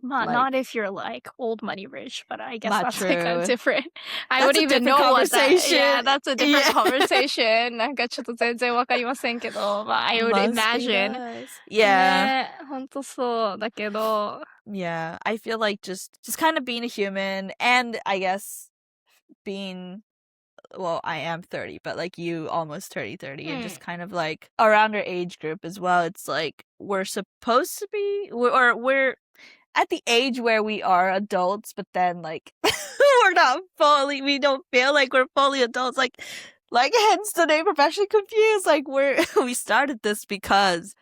Not if you're like old money rich, but I guess that's true. like a different. I wouldn't even know what that. Yeah, that's a different conversation. なんかちょっと全然わかりませんけど、but I would imagine. Yeah. 本当そうだけど。Yeah, I feel like just kind of being a human, and I guess being, well, I am 30, but like you almost 30, and just kind of like around our age group as well. It's like we're supposed to be, we're at the age where we are adults, but then like we don't feel like we're fully adults. Like hence the name Professionally Confused. Like we started this because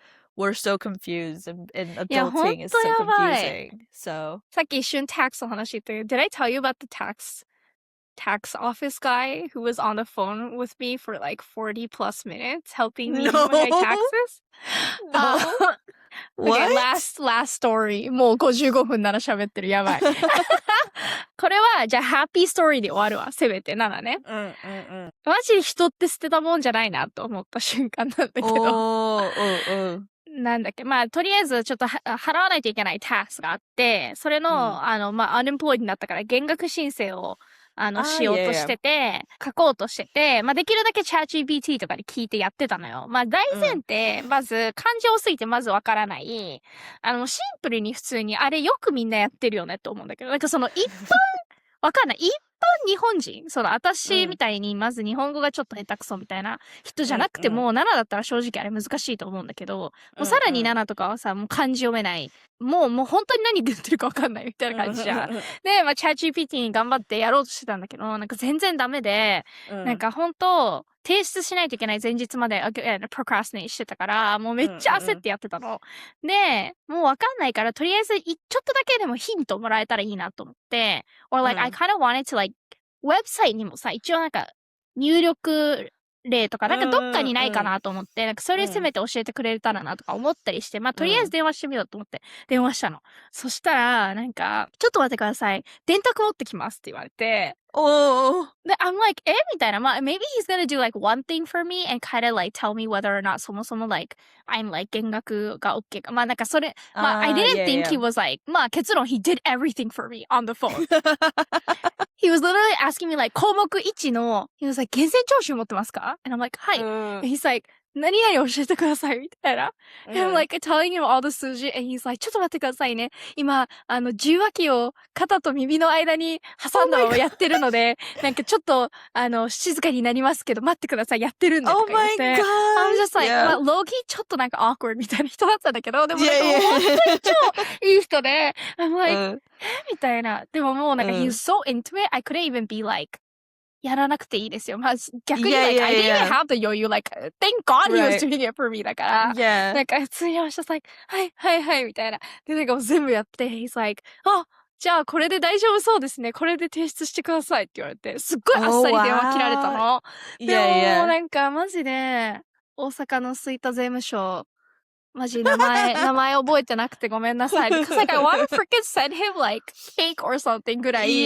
we're so confused and いや、ほん adulting is と so やばい。 confusing. So さっき一瞬 tax の話言って、Did I tell you about the tax office guy who was on the phone with me for like 40 plus minutes helping me No. with my taxes? No. Okay, What? last story. もう55分なら喋ってる。やばい。これは、じゃあ、ハッピーストーリーで終わるわ。せめて7ね。マジ人って捨てたもんじゃないなと思った瞬間なんだけど。なんだっけ。まあ、とりあえず、ちょっと払わないといけないタックスがあって、それの、まあ、アンエンプロイドになったから減額申請を、しようとしてて、書こうとしてて、まあ、できるだけチャット GPT とかで聞いてやってたのよ。まあ、大前提、まず、漢字多すぎてまずわからない。シンプルに普通に、あれよくみんなやってるよねって思うんだけど、なんかその一般、わかんない。一般日本人、その私みたいにまず日本語がちょっと下手くそみたいな人じゃなくても、7だったら正直あれ難しいと思うんだけど、もうさらに7とかはさ、もう漢字読めない。もう本当に何言ってるかわかんないみたいな感じじゃん。で、まあ、チャット GPT に頑張ってやろうとしてたんだけど、なんか全然ダメで、なんか本当、提出しないといけない前日までプロクラスネしてたから、もうめっちゃ焦ってやってたの。で、もうわかんないから、とりあえずちょっとだけでもヒントもらえたらいいなと思って、or like I kind of wanted to like ウェブサイトにもさ、一応なんか入力例とか、なんかどっかにないかなと思って、なんかそれせめて教えてくれたらなとか思ったりして、まあとりあえず電話してみようと思って電話したの。そしたら、なんか、ちょっと待ってください。電卓持ってきますって言われて、で、I'm like, みたいな。まあ、maybe he's gonna do like one thing for me and kind of like tell me whether or not そもそも like I'm like 減額が OK か。まあなんかそれ、まあ I didn't think he was like, まあ結論 he did everything for me on the phone. He was literally asking me like 項目1の、he was like 源泉徴収持ってますか And I'm like, はい。And he's like, 何々教えてくださいみたいな。And I'm like telling him all the 数字 and he's like, ちょっと待ってくださいね。今、受話器を肩と耳の間に挟んだままやってるので、なんかちょっと、静かになりますけど、待ってください。やってるんでとか言って。I'm just like, まあ、ローキーちょっとなんか awkward みたいな人だったんだけど、でもなんか本当に超いい人で、I'm like, みたいな。でももうなんか he's so into it, I couldn't even be like, やらなくていいですよ。まあ、逆に、like, I didn't even have the 余裕, like, thank God he was doing it for me だから、なんか普通にI was just like, はい、みたいな。で、なんかもう全部やって、he's like, じゃあこれで大丈夫そうですね。これで提出してくださいって言われて、すっごいあっさり電話切られたの。でも、なんかマジで、大阪の吹田税務署、マジ名前覚えてなくてごめんなさい。because like I want to freaking send him like cake or something ぐらい。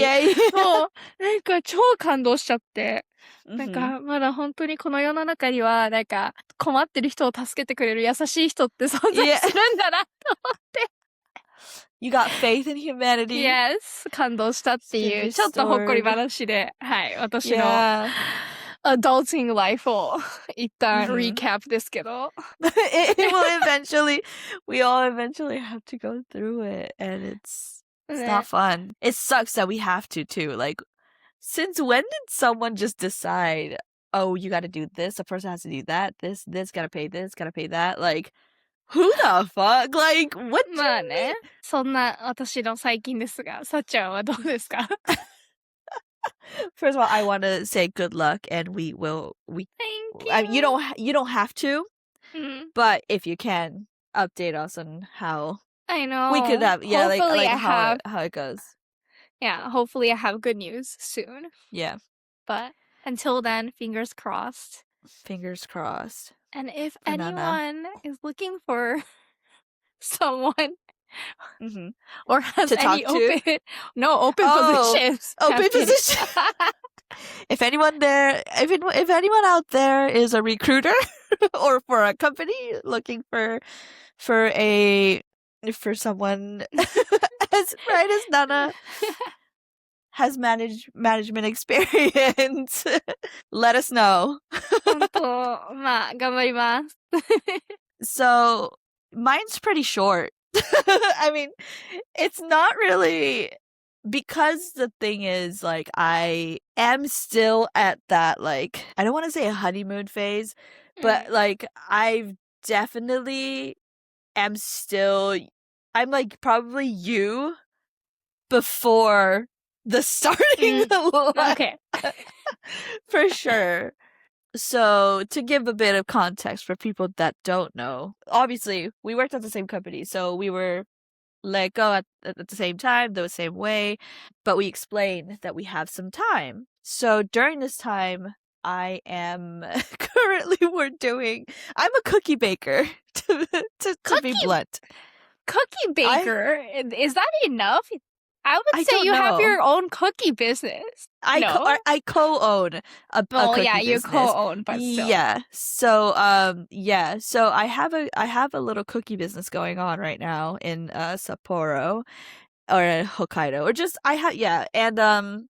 もう、なんか超感動しちゃって。なんか、まだ本当にこの世の中には、なんか、困ってる人を助けてくれる優しい人って存在するんだなと思って。You got faith in humanity. Yes. 感動したっていう、ちょっとほっこり話で、はい、私の、adulting life を一旦 recap ですけど。it will eventually, we all eventually have to go through it, and it's not fun. It sucks that we have to too. Like, since when did someone just decide, oh, you gotta do this, the person has to do that, this, gotta pay this, gotta pay that? Like, who the fuck? Like, what do you mean? まあね。そんな私の最近ですが、さっちゃんはどうですかFirst of all, I want to say good luck, and we Thank you. I mean, you don't have to, but if you can, update us on how I know we could have hopefully like I have, how it goes. Yeah, hopefully I have good news soon. Yeah. But until then, fingers crossed. Fingers crossed. And if anyone is looking for someone or has to any talk to? open positions. Open position. If anyone out there is a recruiter or for a company looking for someone as bright as Nana has management experience, let us know. 本当、まあ、頑張ります。So, mine's pretty short. I mean, it's not really, because the thing is, like, I am still at that, like, I don't want to say a honeymoon phase, but like, I've definitely am still, I'm like probably you before the starting line. Okay. For sure. So, to give a bit of context for people that don't know, obviously, we worked at the same company, so we were let go at the same time, the same way, but we explained that we have some time. So, during this time, I am currently I'm a cookie baker, to be blunt. Cookie baker? Is that enough? I would I say don't you have know. your own cookie business. No? I co-own a Well, yeah, cookie you business. co-own, but still. Yeah. So so I have a little cookie business going on right now in Sapporo or Hokkaido or just I have yeah, and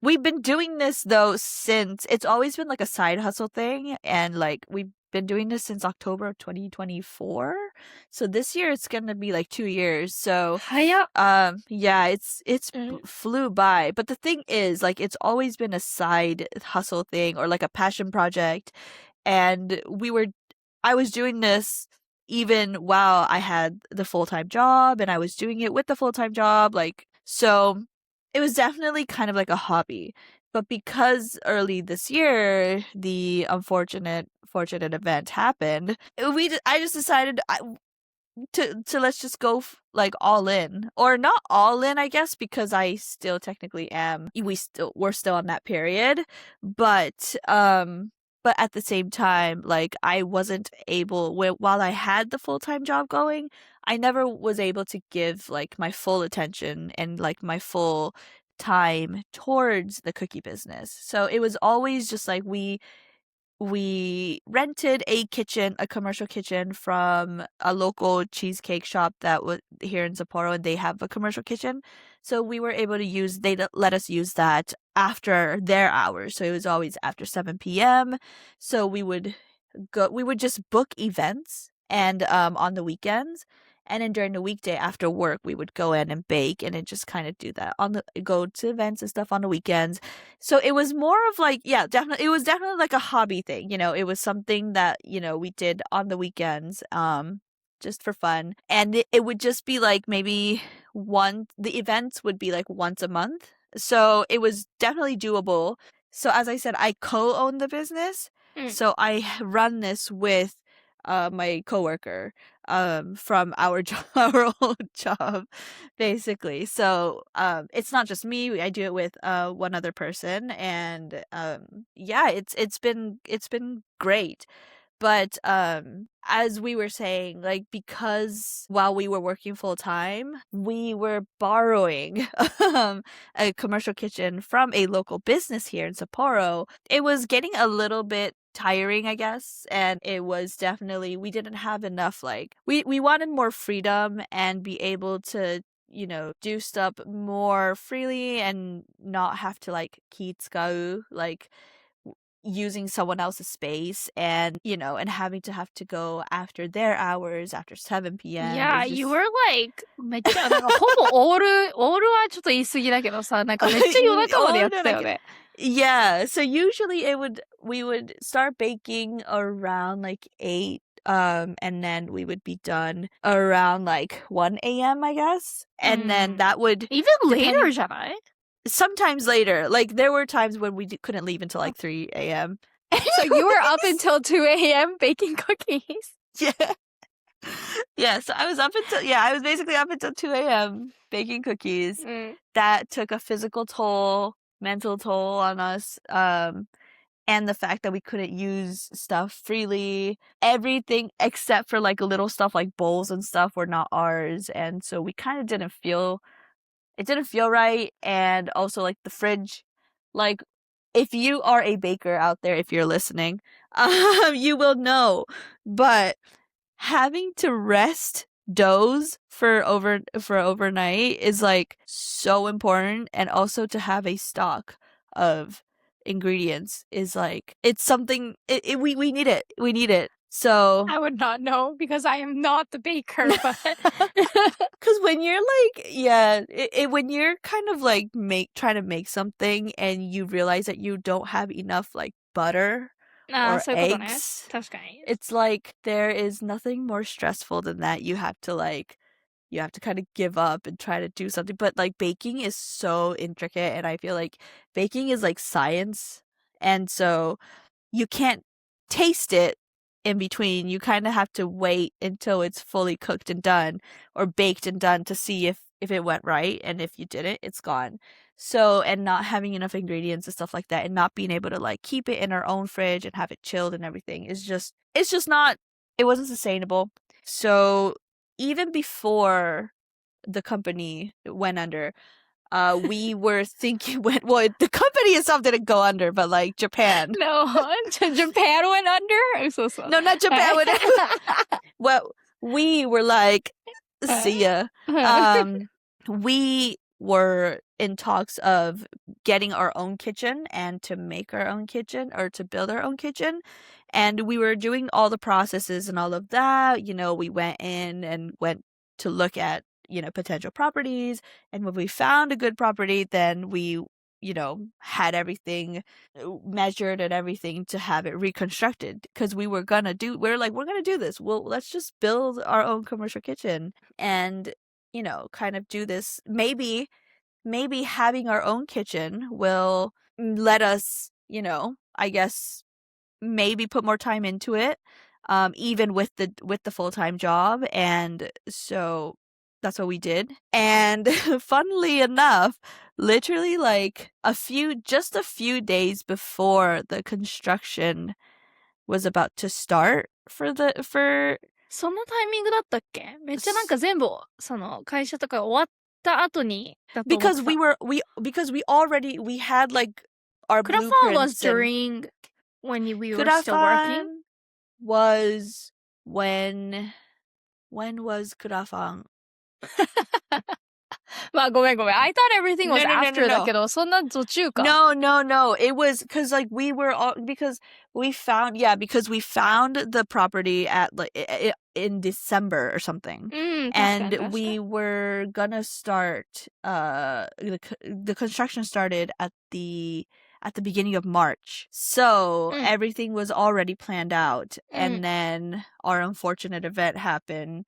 we've been doing this though since it's always been like a side hustle thing, and like we've been doing this since October of 2024. So this year it's gonna be like 2 years. So Haya. yeah, it's flew by. But the thing is, like, it's always been a side hustle thing or like a passion project, and I was doing this even while I had the full-time job, and I was doing it with the full-time job, like, so it was definitely kind of like a hobby. But because early this year the unfortunate fortunate event happened, I just decided to let's just go like all in, or not all in, I guess, because I still technically am, we're still on that period, but at the same time, like, I wasn't able, while I had the full-time job going, I never was able to give like my full attention and like my full time towards the cookie business. So it was always just like we rented a commercial kitchen from a local cheesecake shop that was here in Sapporo, and they have a commercial kitchen. So we were able to they let us use that after their hours. So it was always after 7 p.m. So we would just book events and on the weekends, and then during the weekday after work we would go in and bake, and then just kind of do that on the go to events and stuff on the weekends. So it was more of like, yeah, definitely, it was definitely like a hobby thing, it was something that we did on the weekends, just for fun, and it would just be like maybe the events would be like once a month, so it was definitely doable. So as I said, I co-own the business. So I run this with my coworker from our job, our old job, basically. So it's not just me. I do it with one other person, and yeah, it's been great. But as we were saying, like, because while we were working full time, we were borrowing a commercial kitchen from a local business here in Sapporo. It was getting a little bit tiring, I guess, and it was definitely, we didn't have enough, like, we wanted more freedom and be able to do stuff more freely and not have to like kitsukau, like using someone else's space, and and having to have to go after their hours after 7 p.m. Yeah, is you just were like めっちゃなんかほぼオールはちょっと言い過ぎだけどさ、なんかめっちゃ夜中までやってたよね。Yeah, so usually we would start baking around like 8, and then we would be done around like 1 a.m., I guess. And then that would Even later じゃない？ sometimes later. Like, there were times when we couldn't leave until like 3 a.m. So you were up until 2 a.m. baking cookies. Yeah. Yeah, so I was basically up until 2 a.m. baking cookies. That took a physical toll, mental toll on us. And the fact that we couldn't use stuff freely. Everything except for like little stuff like bowls and stuff were not ours. And so we kind of didn't feel right. And also like the fridge, like, if you are a baker out there, if you're listening, you will know. But having to rest doughs for overnight is like so important, and also to have a stock of ingredients is like, it's something, we need it. So I would not know because I am not the baker, but because when you're like, yeah, when you're kind of like trying to make something and you realize that you don't have enough like butter or そういうことね。 eggs, 確かに。 it's like there is nothing more stressful than that. You have to kind of give up and try to do something. But like, baking is so intricate, and I feel like baking is like science. And so you can't taste it in between. You kind of have to wait until it's fully cooked and done or baked and done to see if it went right, and if you didn't, it's gone. So, and not having enough ingredients and stuff like that, and not being able to like keep it in our own fridge and have it chilled and everything is just, it's just not, it wasn't sustainable. So even before the company went under, we were thinking well, the company itself didn't go under, but like Japan. No, Japan went under? So. No, not Japan went under. Well, we were like, see ya. We were in talks of getting our own kitchen and to make our own kitchen, or to build our own kitchen. And we were doing all the processes and all of that. You know, we went in and went to look at, you know, potential properties. And when we found a good property, then we, you know, had everything measured and everything to have it reconstructed. Because we were gonna do, we're gonna do this. Well, let's just build our own commercial kitchen and, you know, kind of do this. Maybe having our own kitchen will let us, you know, I guess maybe put more time into it, even with the full-time job. And so that's what we did. And funnily enough, literally like just a few days before the construction was about to start for そんなタイミングだったっけ？めっちゃなんか全部その会社とか終わった後にだと思ってた。because we had like our Kurafan blueprints. was during when we were still working. Was when was Kurafan? まあごめん。I thought everything was after だけど、そんな途中か。No. It was because like we were all, because we found the property at like in December or something. And we were gonna start the construction started at the beginning of March. So everything was already planned out. And then our unfortunate event happened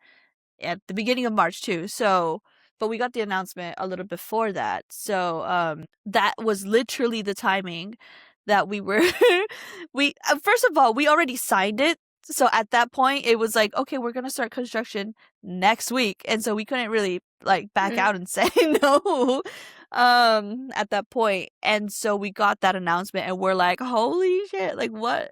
at the beginning of March too. So, but we got the announcement a little before that. So that was literally the timing that we were first of all, we already signed it. So at that point it was like, okay, we're going to start construction next week. And so we couldn't really like back out and say no at that point. And so we got that announcement and we're like, holy shit, like what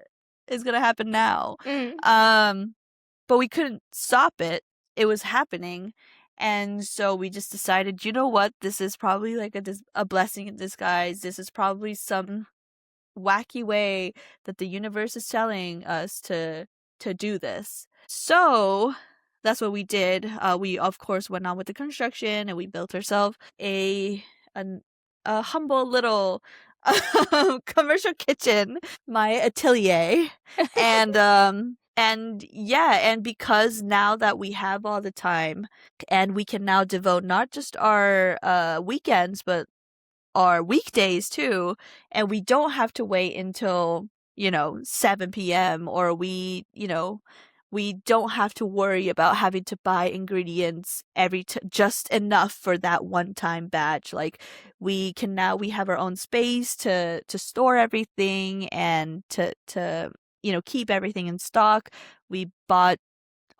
is going to happen now? But we couldn't stop it. It was happening. And so we just decided, you know what? This is probably like a blessing in disguise. This is probably some wacky way that the universe is telling us to do this. So that's what we did. We of course went on with the construction and we built ourselves a humble little commercial kitchen, my atelier. And yeah, and because now that we have all the time and we can now devote not just our weekends, but our weekdays too, and we don't have to wait until, 7 p.m. or we don't have to worry about having to buy ingredients just enough for that one-time batch. Like we have our own space to store everything and to keep everything in stock. We bought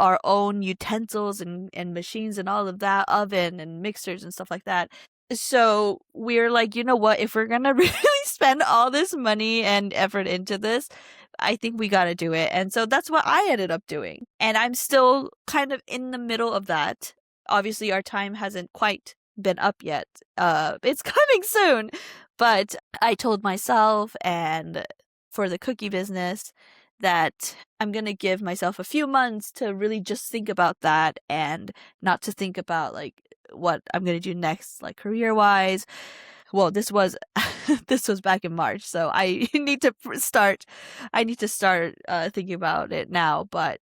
our own utensils and machines and all of that, oven and mixers and stuff like that. So we're like, you know what, if we're gonna really spend all this money and effort into this, I think we gotta do it. And so that's what I ended up doing. And I'm still kind of in the middle of that. Obviously our time hasn't quite been up yet. It's coming soon. But I told myself, and for the cookie business, that I'm going to give myself a few months to really just think about that and not to think about like what I'm going to do next, like career-wise. Well, this was back in March, so I need to start thinking about it now, but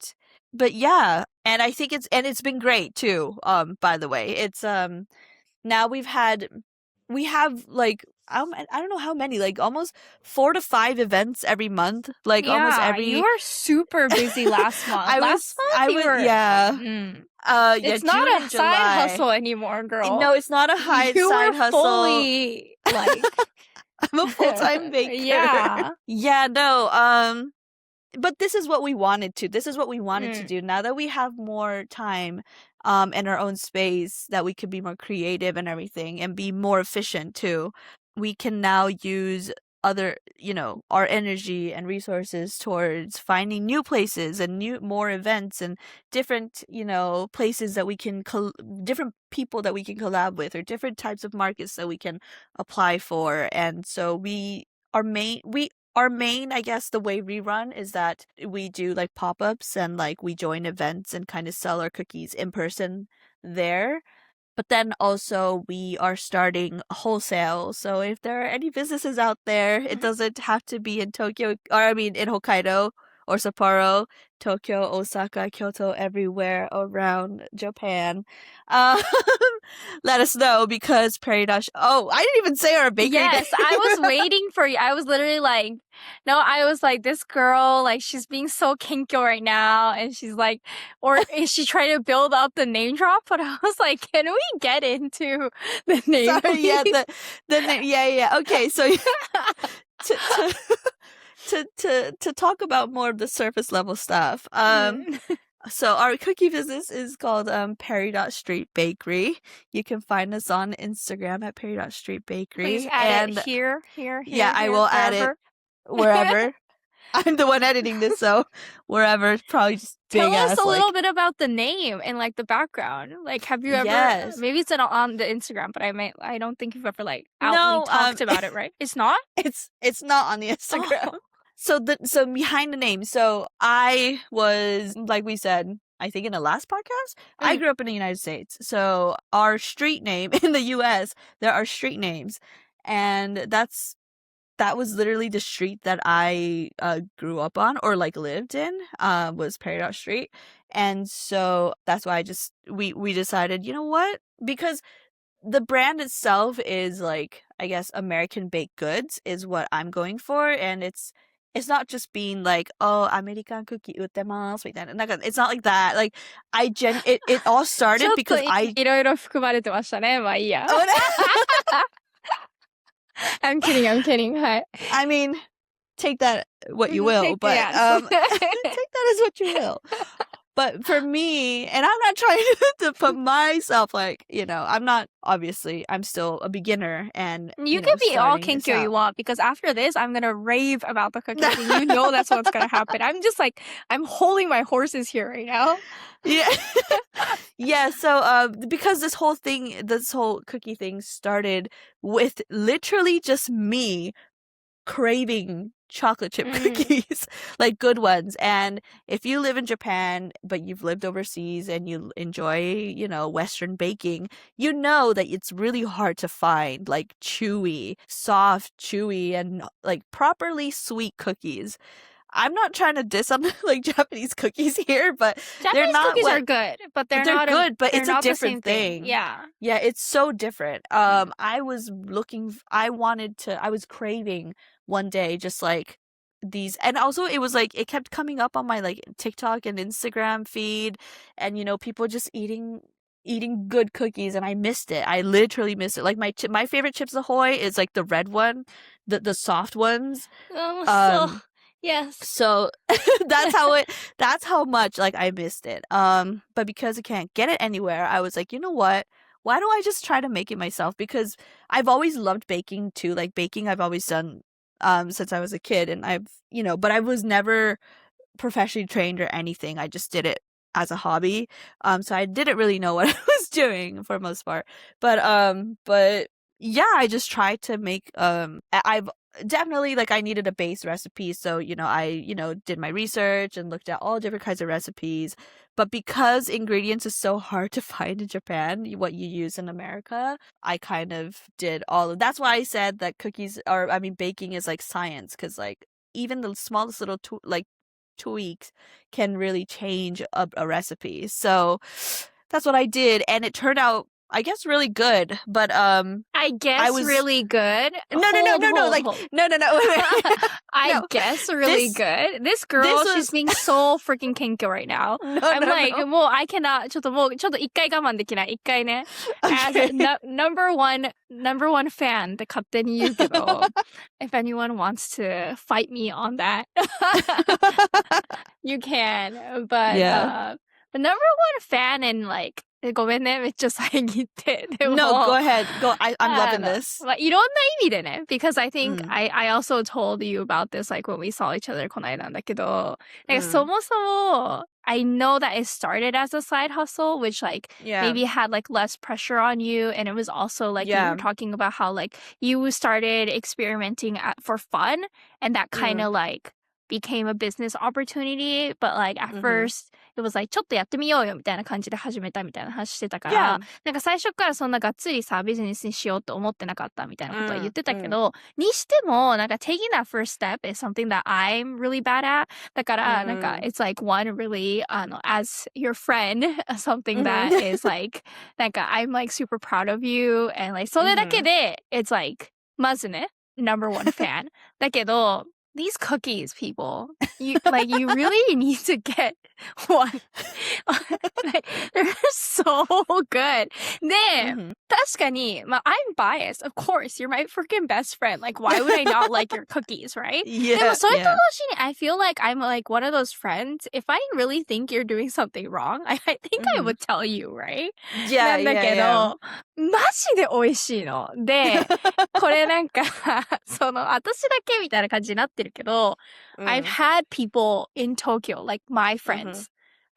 yeah, and I think it's been great too. By the way, it's now we have like I don't know how many, like almost 4 to 5 events every month. Like almost every. You were super busy last month. It's not a side hustle anymore, girl. No, it's not a side hustle. Fully like I'm a full-time baker. Yeah. Yeah, no, but this is what we wanted to. This is what we wanted to do. Now that we have more time in our own space, that we could be more creative and everything and be more efficient too, we can now use other, our energy and resources towards finding new places and more events and different, places that we can different people that we can collab with, or different types of markets that we can apply for. And so our main, I guess, the way we run is that we do like pop-ups and like we join events and kind of sell our cookies in person there. But then also we are starting wholesale. So if there are any businesses out there, it doesn't have to be in Tokyo, or I mean in Hokkaido or Sapporo, Tokyo, Osaka, Kyoto, everywhere around Japan. Um, let us know, because Peridot. Oh, I didn't even say our bakery. Yes, I was waiting for you. I was literally like, no, I was like, this girl, like, she's being so kinkyo right now. And she's like, or is she trying to build up the name drop? But I was like, can we get into the name? Sorry, yeah, the name, yeah. Okay, so to talk about more of the surface level stuff. So our cookie business is called Peridot Street Bakery. You can find us on Instagram at Peridot Street Bakery. Please add it here, yeah, I will add it wherever. I'm the one editing this, so wherever, probably just Tell big us ass, a little bit about the name and like the background. Like, have you ever? Maybe it's on the Instagram, but I don't think you've ever like outly talked about it, right? It's not. It's not on the Instagram. Oh. So behind the name, so I was, like we said, I think in the last podcast, I grew up in the United States. So our street name in the US, there are street names, and that was literally the street that I grew up on, or like lived in, was Peridot Street. And so that's why we decided, you know what? Because the brand itself is like, I guess, American baked goods is what I'm going for. And it's not just being like, oh, American cookie utemasu, it's not like that. Like, it all started because I いろいろ含まれてましたね。まあいいや。I'm kidding. Hi. I mean, take that what you will, but take that as what you will. But for me, and I'm not trying to put myself like, I'm still a beginner, and you can be all kinkyo you want, because after this I'm gonna rave about the cookies, and that's what's gonna happen. I'm just like, I'm holding my horses here right now. Yeah. Yeah, so because this whole cookie thing started with literally just me craving chocolate chip cookies, like good ones. And if you live in Japan but you've lived overseas and you enjoy, Western baking, you know that it's really hard to find like soft, chewy, and like properly sweet cookies. I'm not trying to diss on like Japanese cookies here, but Japanese cookies are good, but they're not good, but it's a different thing. Yeah, it's so different. I was craving one day just like these, and also it was like it kept coming up on my like TikTok and Instagram feed, and people just eating good cookies, and I missed it. I literally missed it. Like my favorite Chips Ahoy is like the red one, the soft ones. Yes. So that's how much like I missed it. But because I can't get it anywhere, I was like, you know what? Why don't I just try to make it myself? Because I've always loved baking too. Like baking I've always done since I was a kid, and but I was never professionally trained or anything. I just did it as a hobby. So I didn't really know what I was doing for the most part. But yeah, I just tried to make I've definitely, like, I needed a base recipe, so I did my research and looked at all different kinds of recipes. But because ingredients is so hard to find in Japan, what you use in America, I kind of did all of that's why I said that baking is like science, because like even the smallest little tweaks can really change a recipe. So that's what I did, and it turned out I guess really good, but I guess really good. No, like no. I guess really good. This girl, she's being so freaking kinky right now. I'm like, well, I cannot. ちょっと一回我慢できない。一回ね。As number one fan って勝手に言うけど、if anyone wants to fight me on that, you can. But the number one fan and like ごめんね、めっちゃ遮って。No, go ahead. I'm loving this. いろんな意味でね。Because I think I also told you about this like when we saw each other この間なんだけど、なんかそもそもI know that it started as a side hustle, which like maybe had like less pressure on you, and it was also like you were talking about how like you started experimenting for fun, and that kind of like became a business opportunity, but like at first it was like ちょっとやってみようよみたいな感じで始めたみたいな話してたから、なんか最初からそんながっつりさビジネスにしようと思ってなかったみたいなことは言ってたけど、にしてもなんか taking that first step is something that I'm really bad at. だからなんか it's like one really as your friend something that is like なんか I'm like super proud of you and like それだけで it's like まずね number one fan だけどthese cookies, people, you really need to get one. Like, they're so good. で、確かに、I'm biased. Of course, you're my freaking best friend. Like, why would I not like your cookies, right? でもそれと同時に、I feel like I'm like one of those friends. If I really think you're doing something wrong, I think I would tell you, right? なんだけど、マジで美味しいの。で、これなんか、その、私だけみたいな感じになってるけど、I've had people in Tokyo, like my friends,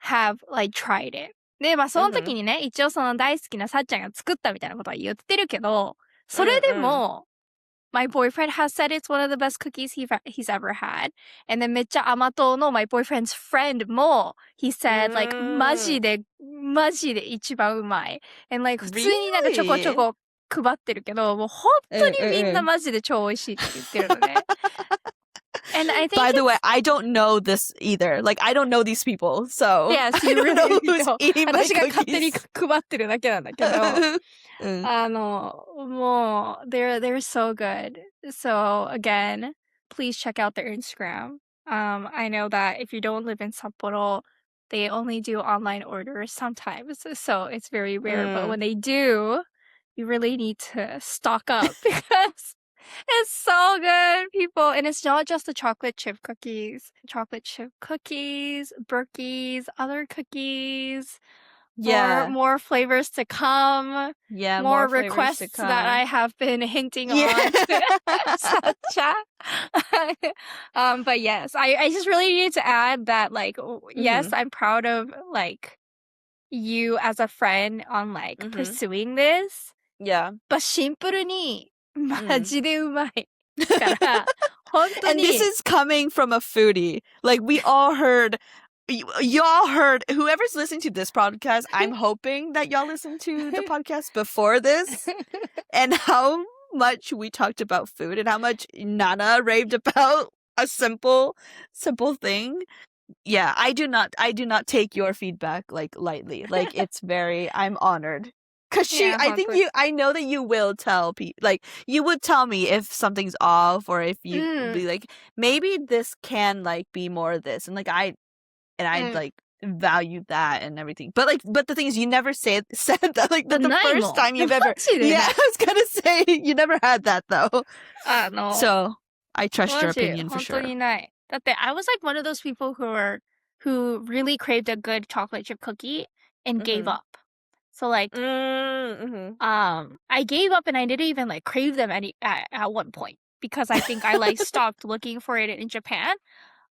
have like tried it. で、その時にね、一応その大好きなさっちゃんが作ったみたいなことは言ってるけど、それでも、my boyfriend has said it's one of the best cookies he's ever had. And then めっちゃ甘党の my boyfriend's friend も he said like マジで一番うまい。And like 普通になんかちょこちょこ配ってるけど、もう本当にみんなマジで超美味しいって言ってるのね。And I think by the way, I don't know this either. Like, I don't know these people, so yes, you really know who's eating my cookies. 私が勝手に配ってるだけなんだけど、もう they're so good. So again, please check out their Instagram. I know that if you don't live in Sapporo, they only do online orders sometimes, so it's very rare. But when they do, you really need to stock up because it's so good, people. And it's not just the chocolate chip cookies, Berkeys, other cookies. More flavors to come. Yeah, more requests that I have been hinting on to Sacha. But yes, I just really need to add that, like, yes, I'm proud of, like, you as a friend on, like, pursuing this. Yeah. But シンプルにマジでうまいから、本当に。And this is coming from a foodie. Like, we all heard... Y'all heard, whoever's listening to this podcast, I'm hoping that y'all listened to the podcast before this and how much we talked about food and how much Nana raved about a simple thing. Yeah, I do not take your feedback like lightly. Like, it's very, I'm honored. Cause I know that you will tell people, like, you would tell me if something's off or if you be like, maybe this can like be more of this. And like, I like value that and everything. But the thing is, you never said that like the first time you've ever. Yeah, I was gonna say you never had that though. No. So I trust your opinion for sure. だって I was like one of those people who really craved a good chocolate chip cookie and gave up. So like, I gave up and I didn't even like crave them at one point because I think I like stopped looking for it in Japan.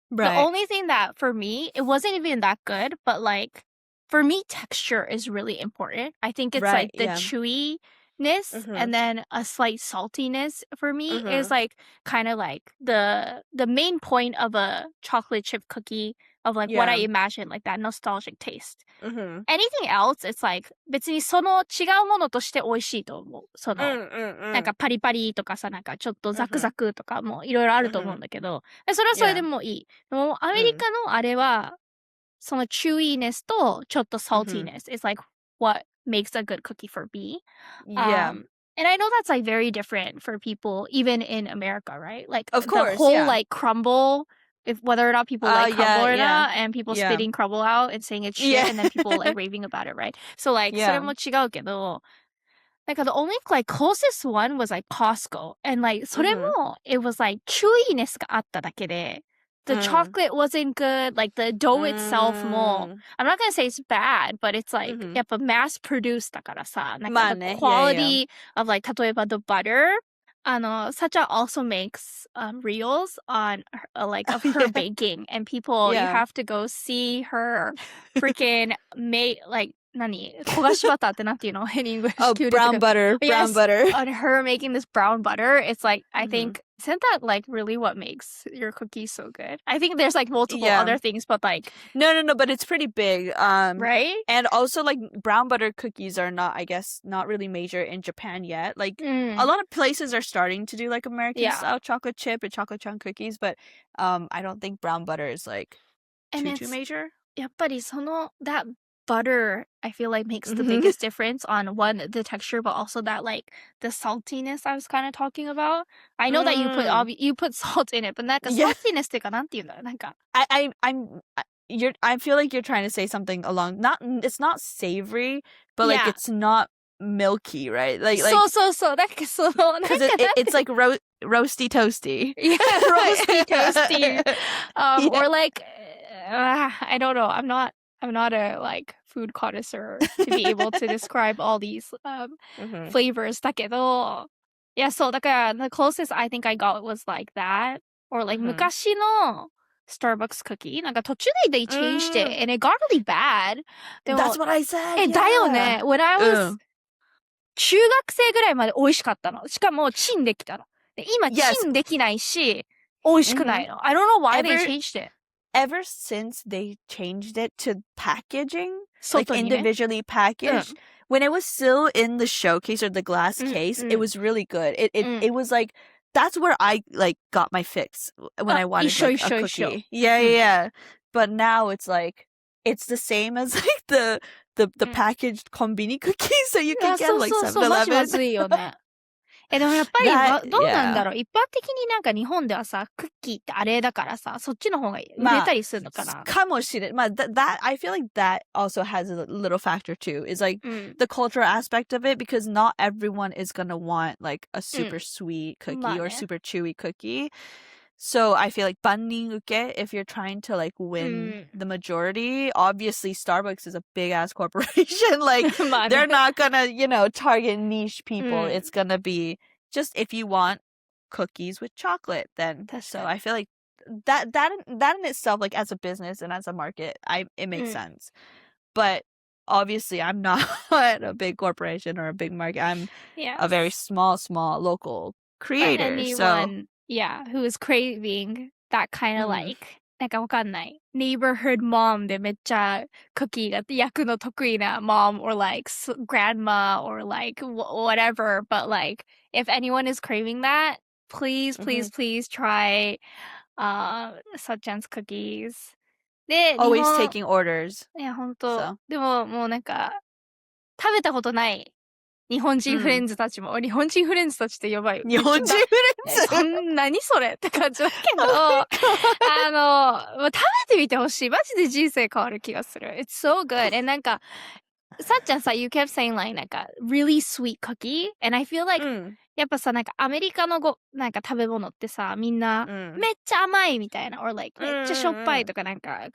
Right. The only thing that for me, it wasn't even that good, but like for me, texture is really important. I think it's like the chewiness and then a slight saltiness for me is like kind of like the main point of a chocolate chip cookie of like what I imagine, like that nostalgic taste. Anything else, it's like 別にその違うものとして美味しいと思う。その、なんかパリパリとかさ、なんかちょっとザクザクとかもいろいろあると思うんだけど、それはそれでもいい。でもアメリカのあれは、その chewiness とちょっと saltiness is like what makes a good cookie for B. Yeah. And I know that's like very different for people, even in America, right? Like Of the course, whole yeah. like crumble, if whether or not people like crumble or yeah. not, and people Yeah. spitting crumble out and saying it's shit, Yeah. and then people like raving about it, right? So like, Yeah. それも違うけど, like the only like closest one was like Costco, and like それも it was like chewiness があっただけで, the chocolate wasn't good, like the dough itself も I'm not gonna say it's bad, but it's like やっぱ mass produced だからさ、なんか the quality of like 例えば the butter, Sacha also makes reels on like of her baking, and people you have to go see her freaking make like 焦がしバターってなんていうの in English? Oh, brown butter. Brown butter. On her making this brown butter, it's like, I think, isn't that like really what makes your cookies so good? I think there's like multiple other things, but like... No, but it's pretty big. Right? And also like brown butter cookies are not, I guess, not really major in Japan yet. Like a lot of places are starting to do like American style chocolate chip and chocolate chunk cookies, but I don't think brown butter is like too major. やっぱりthat butter, I feel like makes the biggest difference on one, the texture, but also that like the saltiness I was kind of talking about. I know that you put salt in it, but なんか saltiness っていうかなんていうんだろうなんか I feel like you're trying to say something along it's not savory, but like it's not milky, right? Like そうなんかbecause it's like roasty toasty. Yeah, roasty toasty. Or like I don't know. I'm not a like food connoisseur to be able to describe all these flavors だけど yeah, so だから the closest I think I got was like that, or like 昔の Starbucks cookie なんか途中で they changed it and it got really bad. That's what I said. だよね when I was 中学生ぐらいまで美味しかったの。しかもチンできたの。で今チンできないし美味しくないの。I don't know why they changed it. Ever since they changed it to packaging, like individually packaged, when it was still in the showcase or the glass case, it was really good. It was like, that's where I like got my fix when I wanted like, a cookie. Yeah. But now it's like, it's the same as like the packaged konbini cookies that you can get like 7-Eleven. まずいよね。でもやっぱりどうなんだろう一般的になんか日本ではさクッキーってあれだからさそっちの方が売れたりするのかなかもしれない。that I feel like that also has a little factor too. Is like the cultural aspect of it, because not everyone is gonna want like a super sweet cookie or super chewy cookie. So I feel like banning uke, if you're trying to like win the majority, obviously Starbucks is a big ass corporation. Like they're not gonna, target niche people. It's gonna be just if you want cookies with chocolate, then. So I feel like that in itself, like as a business and as a market, it makes sense. But obviously I'm not a big corporation or a big market. I'm a very small local creator. Anyone, who is craving that kind of like なんかわかんない neighborhood mom でめっちゃクッキーが焼くの得意な mom or like grandma or like whatever, but like if anyone is craving that, please try Sachan's cookies. で always taking orders. いや本当でももうなんか食べたことない日本人フレンズたちも、日本人フレンズたちってやばい。日本人フレンズ何それって感じだけど、食べてみてほしい。マジで人生変わる気がする。It's so good. And なんか、さっちゃんさ、you kept saying like なんか、really sweet cookie. And I feel like、やっぱさ、なんかアメリカのなんか食べ物ってさ、みんな、めっちゃ甘いみたいな。or like めっちゃしょっぱいとかなんか、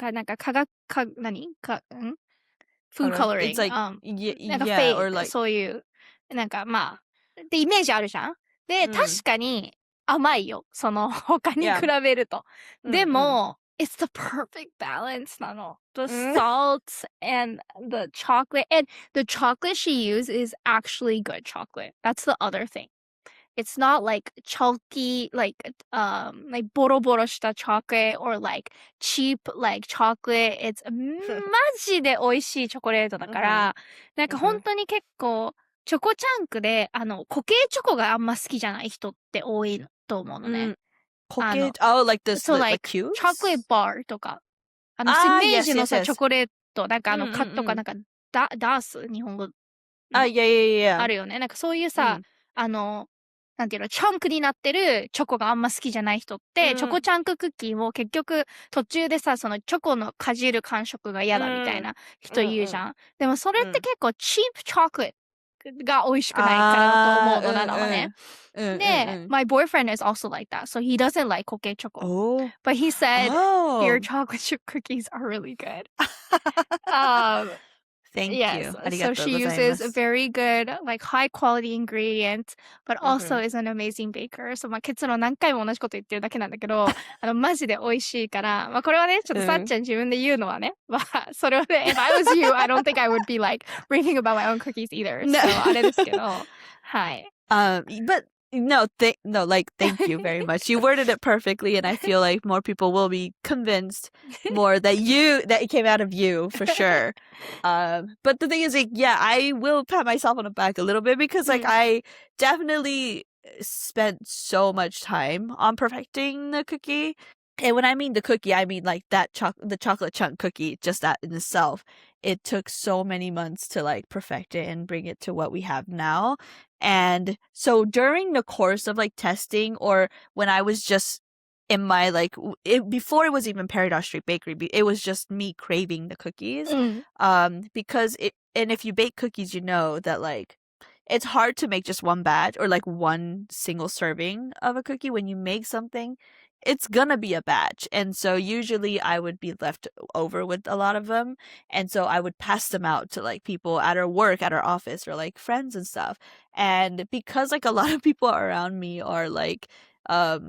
food coloring. It's like, なんか yeah, or like そういう、なんかまあ、ってイメージあるじゃんで、確かに甘いよ。その他に比べると。でも、it's the perfect balance なの。The salt and the chocolate. And the chocolate she used is actually good chocolate. That's the other thing. It's not like chalky, like ボロボロしたchocolate or like cheap like chocolate. It's マジで美味しいチョコレートだから、なんか本当に結構、チョコチャンクで、固形チョコがあんま好きじゃない人って多いと思うのね。固形oh, like this, so like cubes? chocolate bar とか。イメージのさ、チョコレート、なんかカットかなんか、ダース日本語 yeah, yeah, あ yeah. るよね。なんかそういうさ、なんていうの、チャンクになってるチョコがあんま好きじゃない人って、チョコチャンククッキーも結局途中でさ、そのチョコのかじる感触が嫌だみたいな人言うじゃん。でもそれって結構チープチョコレートが美味しくないからだと思うの、なのね。で、my boyfriend is also like that. So he doesn't like 固形チョコ. Oh. But he said, your Oh. chocolate chip cookies are really good. Thank Yes, you. so she uses a very good, like high quality ingredient, but also is an amazing baker. So まあ結論何回も同じこと言ってるだけなんだけど、マジで美味しいから、まあこれはね、ちょっとさっちゃん自分で言うのはね、まあそれはね、if I was you, I don't think I would be like raving about my own cookies either. No. So あれですけど、はい。But no, like thank you very much. You worded it perfectly, and I feel like more people will be convinced more that it came out of you for sure. But the thing is, like, yeah, I will pat myself on the back a little bit because, like, I definitely spent so much time on perfecting the cookie. And when I mean the cookie, I mean like the chocolate chunk cookie, just that in itself. It took so many months to like perfect it and bring it to what we have now. And so during the course of like testing, or when I was just in my like before it was even Peridot Street Bakery, it was just me craving the cookies. Because and if you bake cookies, you know that like it's hard to make just one batch or like one single serving of a cookie. When you make something, it's gonna be a batch. And so usually I would be left over with a lot of them. And so I would pass them out to like people at our work, at our office, or like friends and stuff. And because like a lot of people around me are like I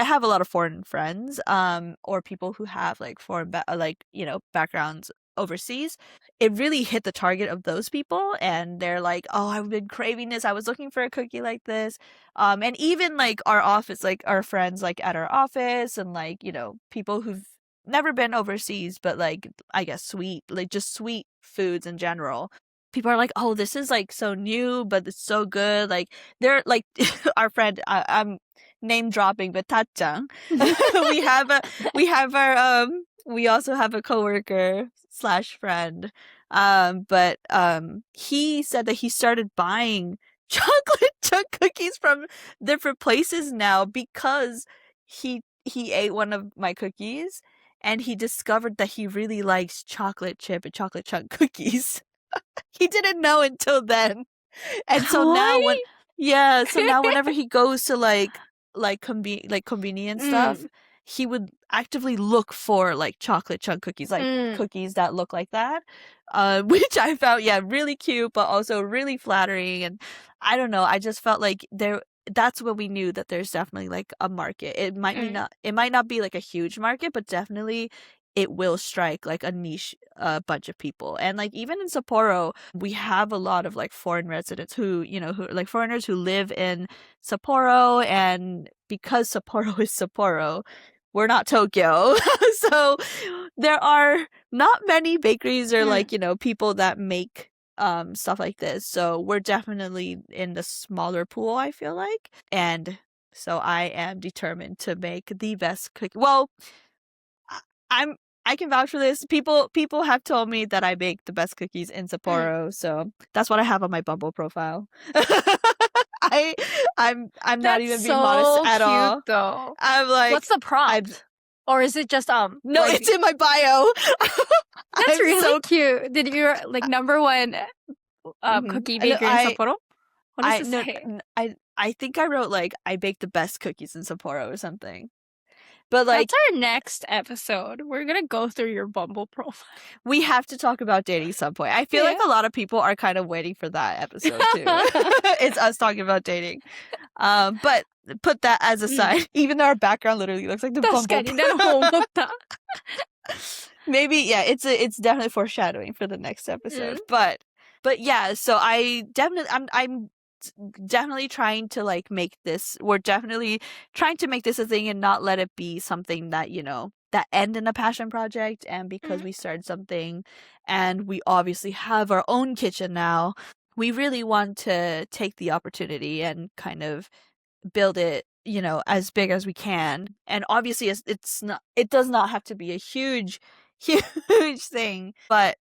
have a lot of foreign friends or people who have like foreign backgrounds overseas. It really hit the target of those people, and they're like, oh, I've been craving this, I was looking for a cookie like this. And even like our office, like our friends like at our office, and like, you know, people who've never been overseas, but like I guess sweet, like just sweet foods in general, people are like, oh, this is like so new, but it's so good. Like they're like our friend, I'm name dropping, but Tachan. We also have a coworker / friend. But he said that he started buying chocolate chunk cookies from different places now because he ate one of my cookies and he discovered that he really likes chocolate chip and chocolate chunk cookies. He didn't know until then. And so now whenever he goes to like convenience stuff, he would actively look for like chocolate chunk cookies, like cookies that look like that, which I found really cute, but also really flattering. And I don't know, I just felt like that's when we knew that there's definitely like a market. It might not be like a huge market, but definitely it will strike like a niche bunch of people. And like even in Sapporo, we have a lot of like foreign residents who like foreigners who live in Sapporo, and because Sapporo is Sapporo, we're not Tokyo. So there are not many bakeries or like, you know, people that make stuff like this. So we're definitely in the smaller pool, I feel like. And so I am determined to make the best cookie. Well, I can vouch for this. People have told me that I bake the best cookies in Sapporo, so that's what I have on my Bumble profile. I'm not even being modest at all. That's so cute, though. I'm like, what's the prompt? Or is it just no, like, it's in my bio. That's really cute. Did you like #1 cookie baker in Sapporo? What does it say? I think I wrote like I bake the best cookies in Sapporo or something. But like, that's our next episode. We're gonna go through your Bumble profile. We have to talk about dating some point. I feel like a lot of people are kind of waiting for that episode too. It's us talking about dating. But put that as a side. Even though our background literally looks like the Bumble profile. Maybe it's definitely foreshadowing for the next episode. But yeah, so I'm definitely trying to like make this. We're definitely trying to make this a thing and not let it be something that, you know, that end in a passion project. And because we started something and we obviously have our own kitchen now, we really want to take the opportunity and kind of build it, you know, as big as we can. And obviously it does not have to be a huge thing, but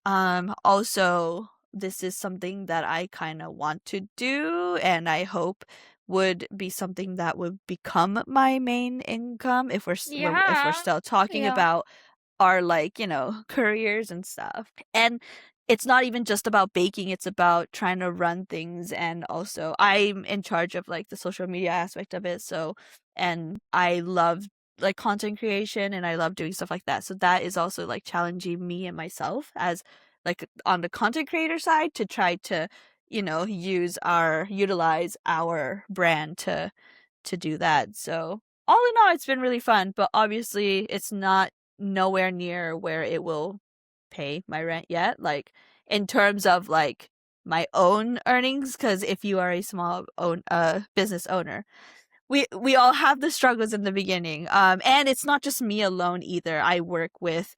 also this is something that I kind of want to do, and I hope would be something that would become my main income if we're still talking Yeah. about our, like, careers and stuff. And it's not even just about baking, it's about trying to run things, and also I'm in charge of like the social media aspect of it. So, and I love like content creation, and I love doing stuff like that. So that is also like challenging me and myself as like on the content creator side to try to, utilize our brand to do that. So all in all, it's been really fun, but obviously it's not nowhere near where it will pay my rent yet, like in terms of like my own earnings, because if you are a small business owner, we all have the struggles in the beginning, and it's not just me alone either. I work with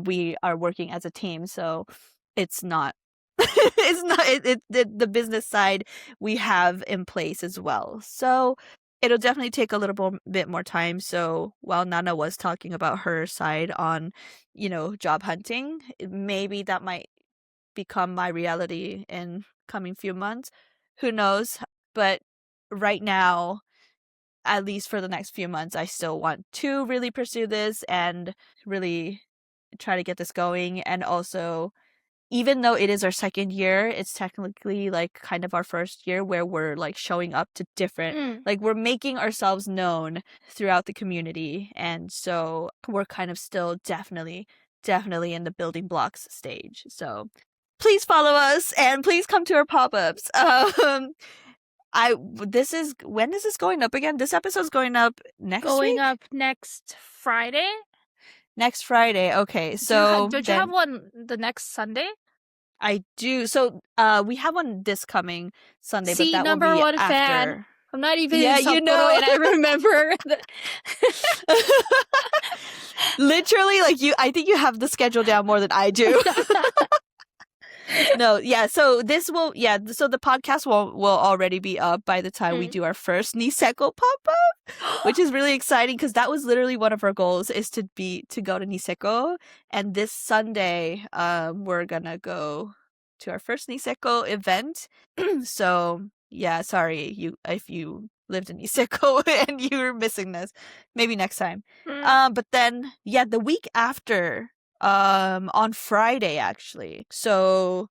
we are working as a team, so it's not it's not the business side we have in place as well. So it'll definitely take a little bit more time. So while Nana was talking about her side on, job hunting, maybe that might become my reality in coming few months. Who knows? But right now, at least for the next few months, I still want to really pursue this and really try to get this going. And also, even though it is our second year, it's technically like kind of our first year where we're like showing up to different, like we're making ourselves known throughout the community. And so we're kind of still definitely in the building blocks stage. So please follow us and please come to our pop-ups. When is this going up again? This episode's going up next week? Going up next Friday. Next Friday. Okay, so don't you have one the next Sunday? I do. So we have one this coming Sunday, See, but that number will be one after. fan. I'm not even Yeah, in Sapporo, and I remember. Literally, like I think you have the schedule down more than I do. No, yeah. So so the podcast will already be up by the time we do our first Niseko pop-up, which is really exciting because that was literally one of our goals, is to go to Niseko. And this Sunday, we're gonna go to our first Niseko event. So yeah, sorry if you lived in Niseko and you were missing this. Maybe next time. But then the week after, on Friday actually. So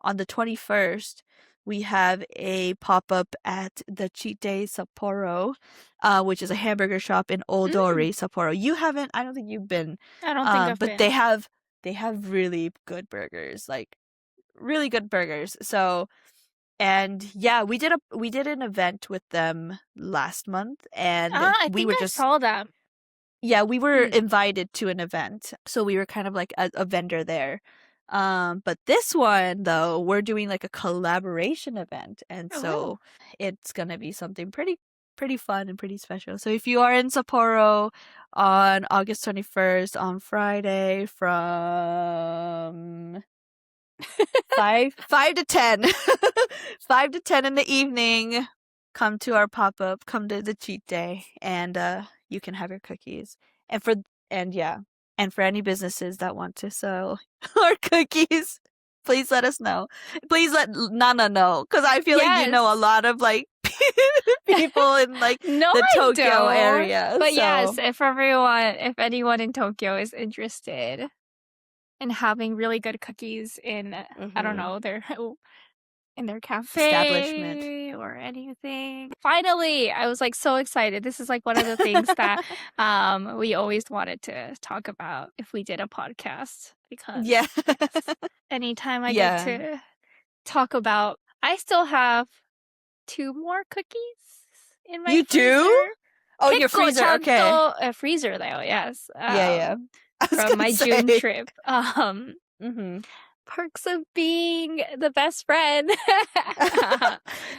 on the 21st, we have a pop-up at the Cheat Day Sapporo, which is a hamburger shop in Odori, Sapporo. I don't think you've been. I don't think I've been. They have really good burgers, like really good burgers. So, and yeah, we did an event with them last month, and I think I saw that. Yeah, we were invited to an event, so we were kind of like a vendor there. But this one though, we're doing like a collaboration event, and so it's gonna be something pretty fun and pretty special. So if you are in Sapporo on August 21st on Friday from 5 to 10 5 to 10 in the evening, come to our pop-up, come to the cheat day, and you can have your cookies. And for any businesses that want to sell our cookies, please let us know. Please let Nana know, because I feel like you know a lot of like people in like the Tokyo area. But yes, if anyone in Tokyo is interested in having really good cookies in I don't know, in their cafe establishment or anything. Finally, I was like so excited. This is like one of the things that we always wanted to talk about if we did a podcast, because anytime I get to talk about, I still have 2 more cookies in my freezer. Do? Oh, your freezer, okay. A freezer though, yes. From my June trip. Perks of being the best friend.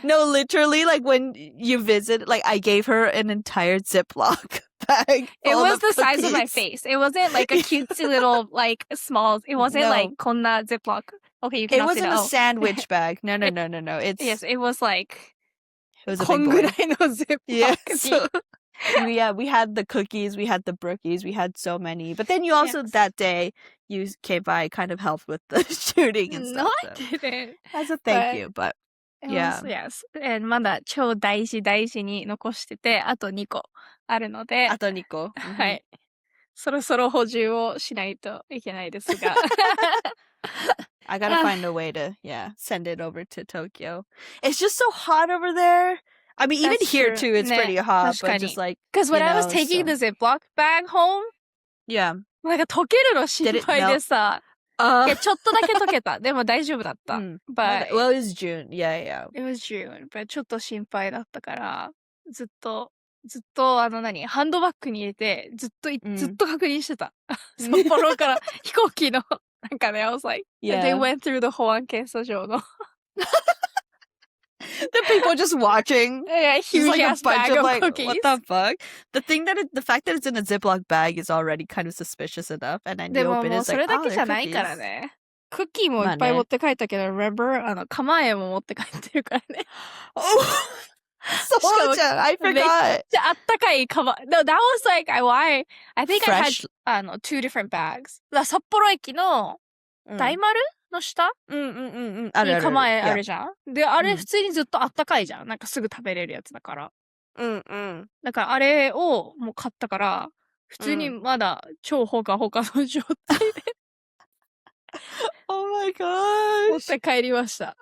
No, literally, like when you visit, like I gave her an entire Ziploc bag. It was the size of my face. It wasn't like a cutesy little like small. It wasn't like konna Ziploc. Okay, you can. It wasn't a sandwich bag. No. It's yes. It was like it was a big boy. Ziploc. Yeah. we had the cookies, we had the brookies, we had so many. But then you also that day you came by, kind of helped with the shooting and No, stuff. I didn't. As a thank But you, but it yeah. was, yes. And まだ超大事に残してて、あと2個あるので、あと2個。はい。そろそろ補充をしないといけないですが。I gotta find a way to, send it over to Tokyo. It's just so hot over there. I mean, even here too, it's pretty hot, but just like, because when I was taking the Ziploc bag home, なんか溶けるの心配でさ、いやちょっとだけ溶けた。でも大丈夫だった。But well, it was June. Yeah. It was June. But ちょっと心配だったから、ずっとハンドバッグに入れて、ずっと確認してた。札幌から飛行機の、なんかね、I was like, they went through the 保安検査場の。The people just watching. Yeah, huge like ass bag of cookies. What the fuck? The fact that it's in a Ziploc bag is already kind of suspicious enough. And then you open it, it's like, それだけじゃないからね。クッキーもいっぱい持って帰ったけど、remember? 釜えも持って帰ってるからね。そうじゃん I forgot. めっちゃあったかい釜。No, that was like, why? I think I had two different bags. 札幌駅の大丸の下に釜えあるじゃん。で、あれ普通にずっとあったかいじゃん。なんかすぐ食べれるやつだから。だからあれをもう買ったから、普通にまだ超ほかほかの状態で。Oh my gosh. 持って帰りました。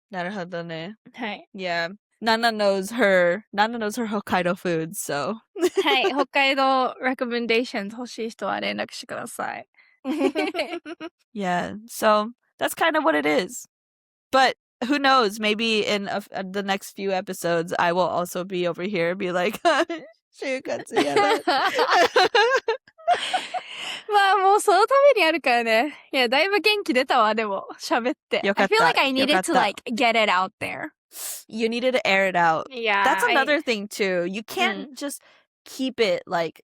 なるほどね。はい。Yeah. Nana knows her Hokkaido foods, so. はい。北海道 recommendations 欲しい人は連絡してください。Yeah, so that's kind of what it is. But who knows? Maybe in the next few episodes, I will also be over here and be like, 就活やばい。まあもうそのためにあるからね。いや、だいぶ元気出たわ、でも、喋って。よかった。 I feel like I needed to like get it out there. You needed to air it out. Yeah. That's another thing too. You can't just keep it like,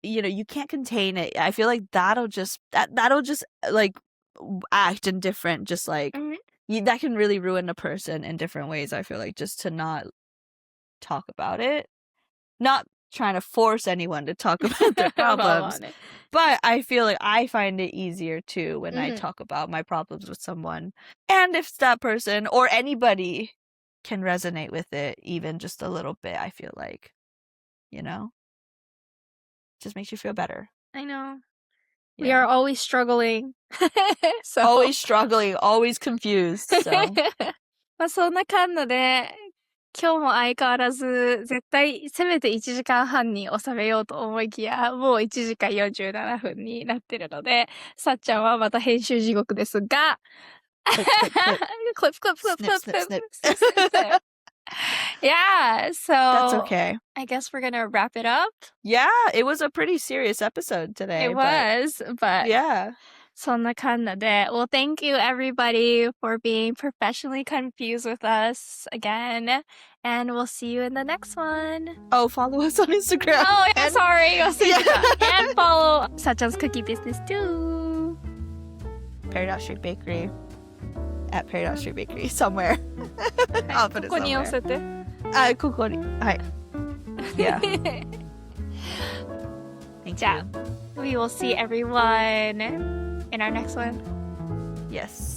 you can't contain it. I feel like that'll just like act in different, just like, that can really ruin a person in different ways, I feel like, just to not talk about it. Not trying to force anyone to talk about their problems. But I feel like I find it easier too when I talk about my problems with someone. And if that person or anybody can resonate with it even just a little bit, I feel like, just makes you feel better. I know. Yeah. We are always struggling. So. Always struggling, always confused. So. まあそんな感じで、今日も相変わらず絶対せめて1時間半に収めようと思いきや、もう1時間47分になってるので、さっちゃんはまた編集地獄ですが、clip. Yeah, so that's okay. I guess we're gonna wrap it up. Yeah, it was a pretty serious episode today. It was, but yeah. そんな感じで Well, thank you everybody for being professionally confused with us again. And we'll see you in the next one. Oh, follow us on Instagram. Oh, yeah, sorry. And follow Sachan's cookie business too. Peridot St Bakery. At Peridot St Bakery. Somewhere. I'll put it somewhere. ここに寄せて。ここに。はい。Yeah. Thank you. We will see everyone in our next one. Yes.